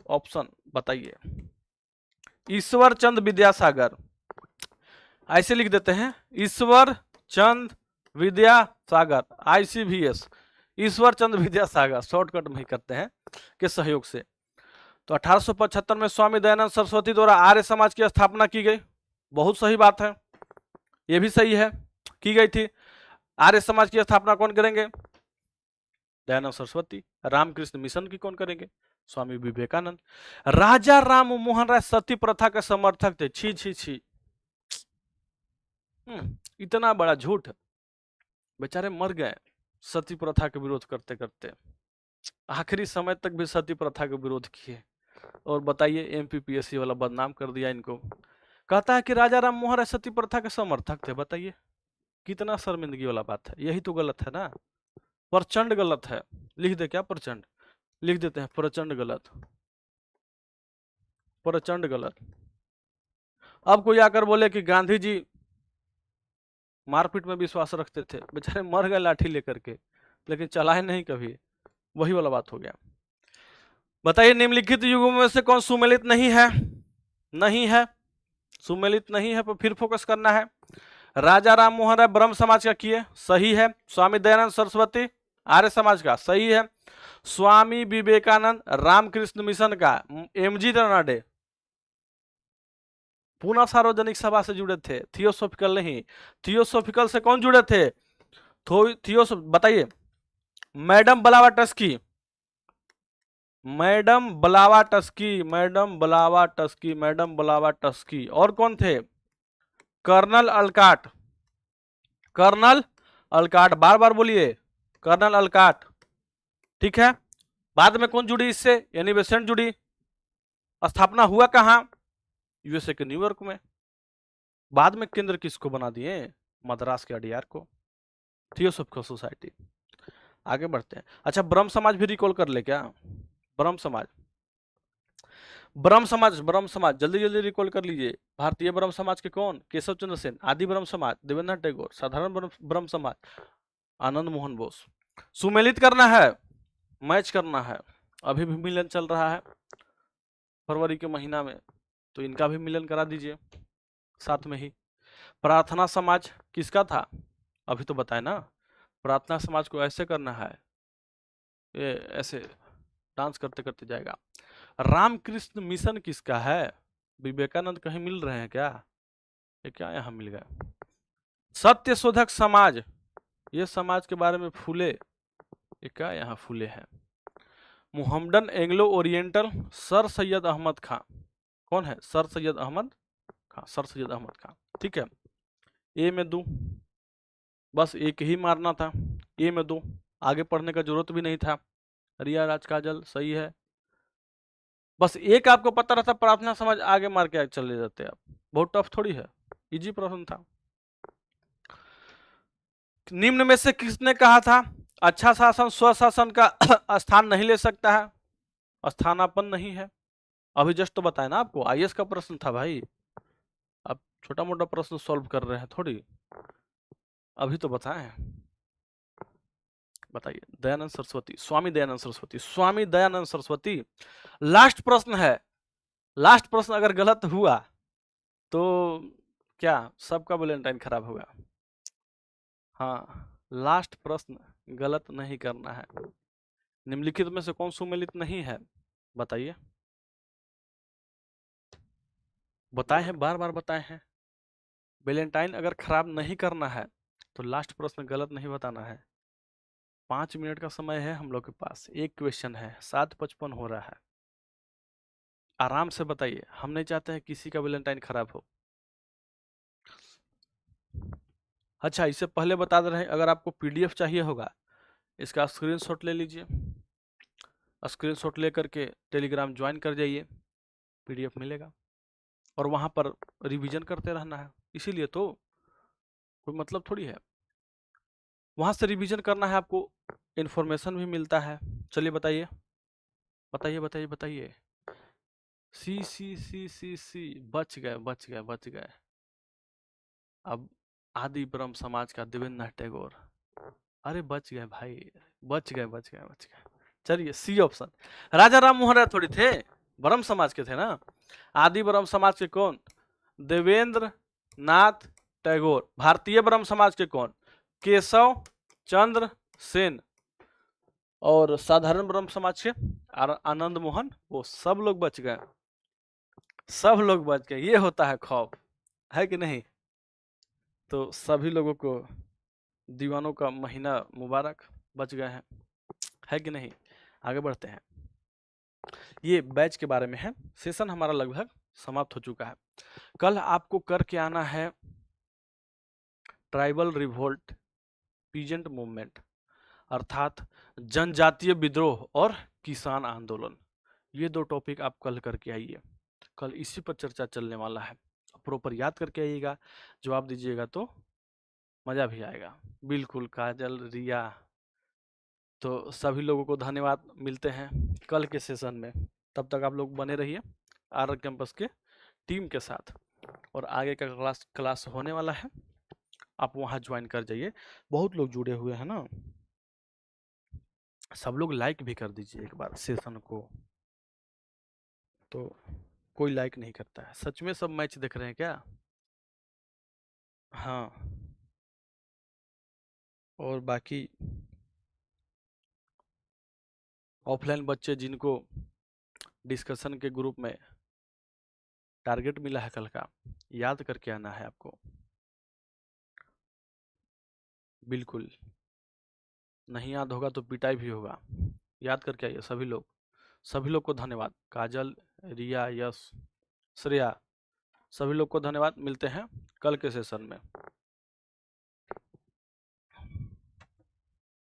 ऑप्शन बताइए। ईश्वर चंद विद्यासागर, ऐसे लिख देते हैं, ईश्वर चंद विद्यासागर, ICVS, ईश्वर चंद विद्यासागर, शॉर्टकट में ही करते हैं, के सहयोग से। तो 1875 में स्वामी दयानंद सरस्वती द्वारा आर्य समाज की स्थापना की गई। बहुत सही बात है, यह भी सही है, की गई थी। आर्य समाज की स्थापना कौन करेंगे? दयानंद सरस्वती। रामकृष्ण मिशन की कौन करेंगे? स्वामी विवेकानंद। राजा राम मोहन राय सती प्रथा के समर्थक थे। छी छी छी, इतना बड़ा झूठ, बेचारे मर गए सती प्रथा के विरोध करते करते, आखिरी समय तक भी सती प्रथा का विरोध किए। और बताइए, MPPSC वाला बदनाम कर दिया इनको। कहता है कि राजा राम मोहन राय सती प्रथा के समर्थक थे। बताइए कितना शर्मिंदगी वाला बात है। यही तो गलत है ना, प्रचंड गलत है। लिख दे क्या? प्रचंड लिख देते हैं, प्रचंड गलत, प्रचंड गलत। अब कोई आकर बोले कि गांधी जी मारपीट में विश्वास रखते थे, बेचारे मर गए लाठी लेकर के, लेकिन चलाए नहीं कभी, वही वाला बात हो गया। बताइए निम्नलिखित युगों में से कौन सुमेलित नहीं है? नहीं है, सुमेलित नहीं है, पर फिर फोकस करना है। राजा राम मोहन राय ब्रह्म समाज का किए, सही है। स्वामी दयानंद सरस्वती आर्य समाज का, सही है। स्वामी विवेकानंद रामकृष्ण मिशन का, MG रनाडे पूना सार्वजनिक सभा से जुड़े थे, थियोसॉफिकल नहीं। थियोसॉफिकल से कौन जुड़े थे? बताइए। Madam Blavatsky, madam Blavatsky. और कौन थे? कर्नल अल्काट, बार बार बोलिए, कर्नल अल्काट, ठीक है। बाद में कौन जुड़ी इससे? एनी बेसेंट जुड़ी। स्थापना हुआ कहां? USA के न्यूयॉर्क में। बाद में केंद्र किसको बना दिए? मद्रास के अडियार को, थियोसॉफिकल सोसाइटी। आगे बढ़ते हैं। अच्छा, ब्रह्म समाज भी रिकॉल कर ले क्या? ब्रह्म समाज जल्दी जल्दी रिकॉल कर लीजिए। भारतीय ब्रह्म समाज के कौन? केशव चंद्र सेन। आदि ब्रह्म समाज देवेंद्रनाथ टैगोर। साधारण ब्रह्म समाज आनंद मोहन बोस। सुमेलित करना है, मैच करना है। अभी भी मिलन चल रहा है फरवरी के महीना में, तो इनका भी मिलन करा दीजिए साथ में ही। प्रार्थना समाज किसका था? अभी तो बताए ना। प्रार्थना समाज को ऐसे करना है, ये ऐसे डांस करते करते जाएगा। रामकृष्ण मिशन किसका है? विवेकानंद कहीं मिल रहे हैं क्या? ये क्या यहाँ मिल गया? सत्य शोधक समाज, ये समाज के बारे में फूले, ये क्या यहाँ फूले हैं? Muhammadan Anglo Oriental, sir Syed Ahmad Khan. कौन है? सर सैयद अहमद खां, ठीक है। ए में दूं, बस एक ही मारना था, ए में दूं, आगे पढ़ने का जरूरत भी नहीं था। रिया राज काजल, सही है। बस एक आपको पता रहता, प्रार्थना समाज, आगे मार के चले जाते आप। बहुत टफ थोड़ी है, इजी प्रश्न था। निम्न में से किसने कहा था अच्छा शासन स्वशासन का स्थान नहीं ले सकता है? स्थानापन्न नहीं है। अभी जस्ट तो बताया ना आपको, IAS का प्रश्न था भाई। अब छोटा मोटा प्रश्न सॉल्व कर रहे हैं थोड़ी, अभी तो बताएं। बताइए। दयानंद सरस्वती, स्वामी दयानंद सरस्वती। लास्ट प्रश्न है, लास्ट प्रश्न अगर गलत हुआ तो क्या सबका वैलेंटाइन खराब होगा? हाँ, लास्ट प्रश्न गलत नहीं करना है। निम्नलिखित में से कौन सुमेलित नहीं है? बताइए। बताए हैं, बार बार बताए हैं। वैलेंटाइन अगर खराब नहीं करना है तो लास्ट प्रश्न गलत नहीं बताना है। 5 मिनट का समय है हम लोग के पास, एक क्वेश्चन है, 7:55 हो रहा है। आराम से बताइए, हम नहीं चाहते हैं किसी का वैलेंटाइन खराब हो। अच्छा, इससे पहले बता दे रहे हैं, अगर आपको PDF चाहिए होगा, इसका स्क्रीनशॉट ले लीजिए। स्क्रीनशॉट लेकर के टेलीग्राम ज्वाइन कर जाइए, PDF मिलेगा और वहाँ पर रिवीजन करते रहना है। इसीलिए तो कोई मतलब थोड़ी है। वहां से रिवीजन करना है आपको, इंफॉर्मेशन भी मिलता है। चलिए बताइए बताइए बताइए बताइए। सी सी सी सी सी, बच गए बच गए बच गए। अब आदि ब्रह्म समाज का देवेंद्रनाथ टैगोर, अरे बच गए भाई, बच गए बच गए बच गए। चलिए सी ऑप्शन, राजा राम मोहन राय थोड़ी थे, ब्रह्म समाज के थे ना। आदि ब्रह्म समाज के कौन? देवेंद्र नाथ टैगोर। भारतीय ब्रह्म समाज के कौन? केशव चंद्र सेन। और साधारण ब्रह्म समाज के आनंद मोहन, वो सब लोग बच गए, सब लोग बच गए। ये होता है खौफ, है कि नहीं? तो सभी लोगों को दीवानों का महीना मुबारक, बच गए हैं, है कि नहीं? आगे बढ़ते हैं। ये बैच के बारे में है। सेशन हमारा लगभग समाप्त हो चुका है। कल आपको करके आना है ट्राइबल रिवोल्ट, पीजेंट मूवमेंट, अर्थात जनजातीय विद्रोह और किसान आंदोलन। ये दो टॉपिक आप कल करके आइए, कल इसी पर चर्चा चलने वाला है। प्रॉपर याद करके आइएगा, जवाब दीजिएगा तो मजा भी आएगा। बिल्कुल काजल, रिया, तो सभी लोगों को धन्यवाद। मिलते हैं कल के सेशन में, तब तक आप लोग बने रहिए आर कैंपस के टीम के साथ। और आगे का क्लास होने वाला है, आप वहाँ ज्वाइन कर जाइए। बहुत लोग जुड़े हुए हैं ना, सब लोग लाइक भी कर दीजिए एक बार सेशन को। तो कोई लाइक नहीं करता है, सच में सब मैच देख रहे हैं क्या? हाँ। और बाकी ऑफलाइन बच्चे जिनको डिस्कशन के ग्रुप में टारगेट मिला है कल का, याद करके आना है आपको। बिल्कुल, नहीं याद होगा तो पिटाई भी होगा। याद करके आइए सभी लोग। सभी लोग को धन्यवाद, काजल, रिया, यश, श्रेया, सभी लोग को धन्यवाद। मिलते हैं कल के सेशन में।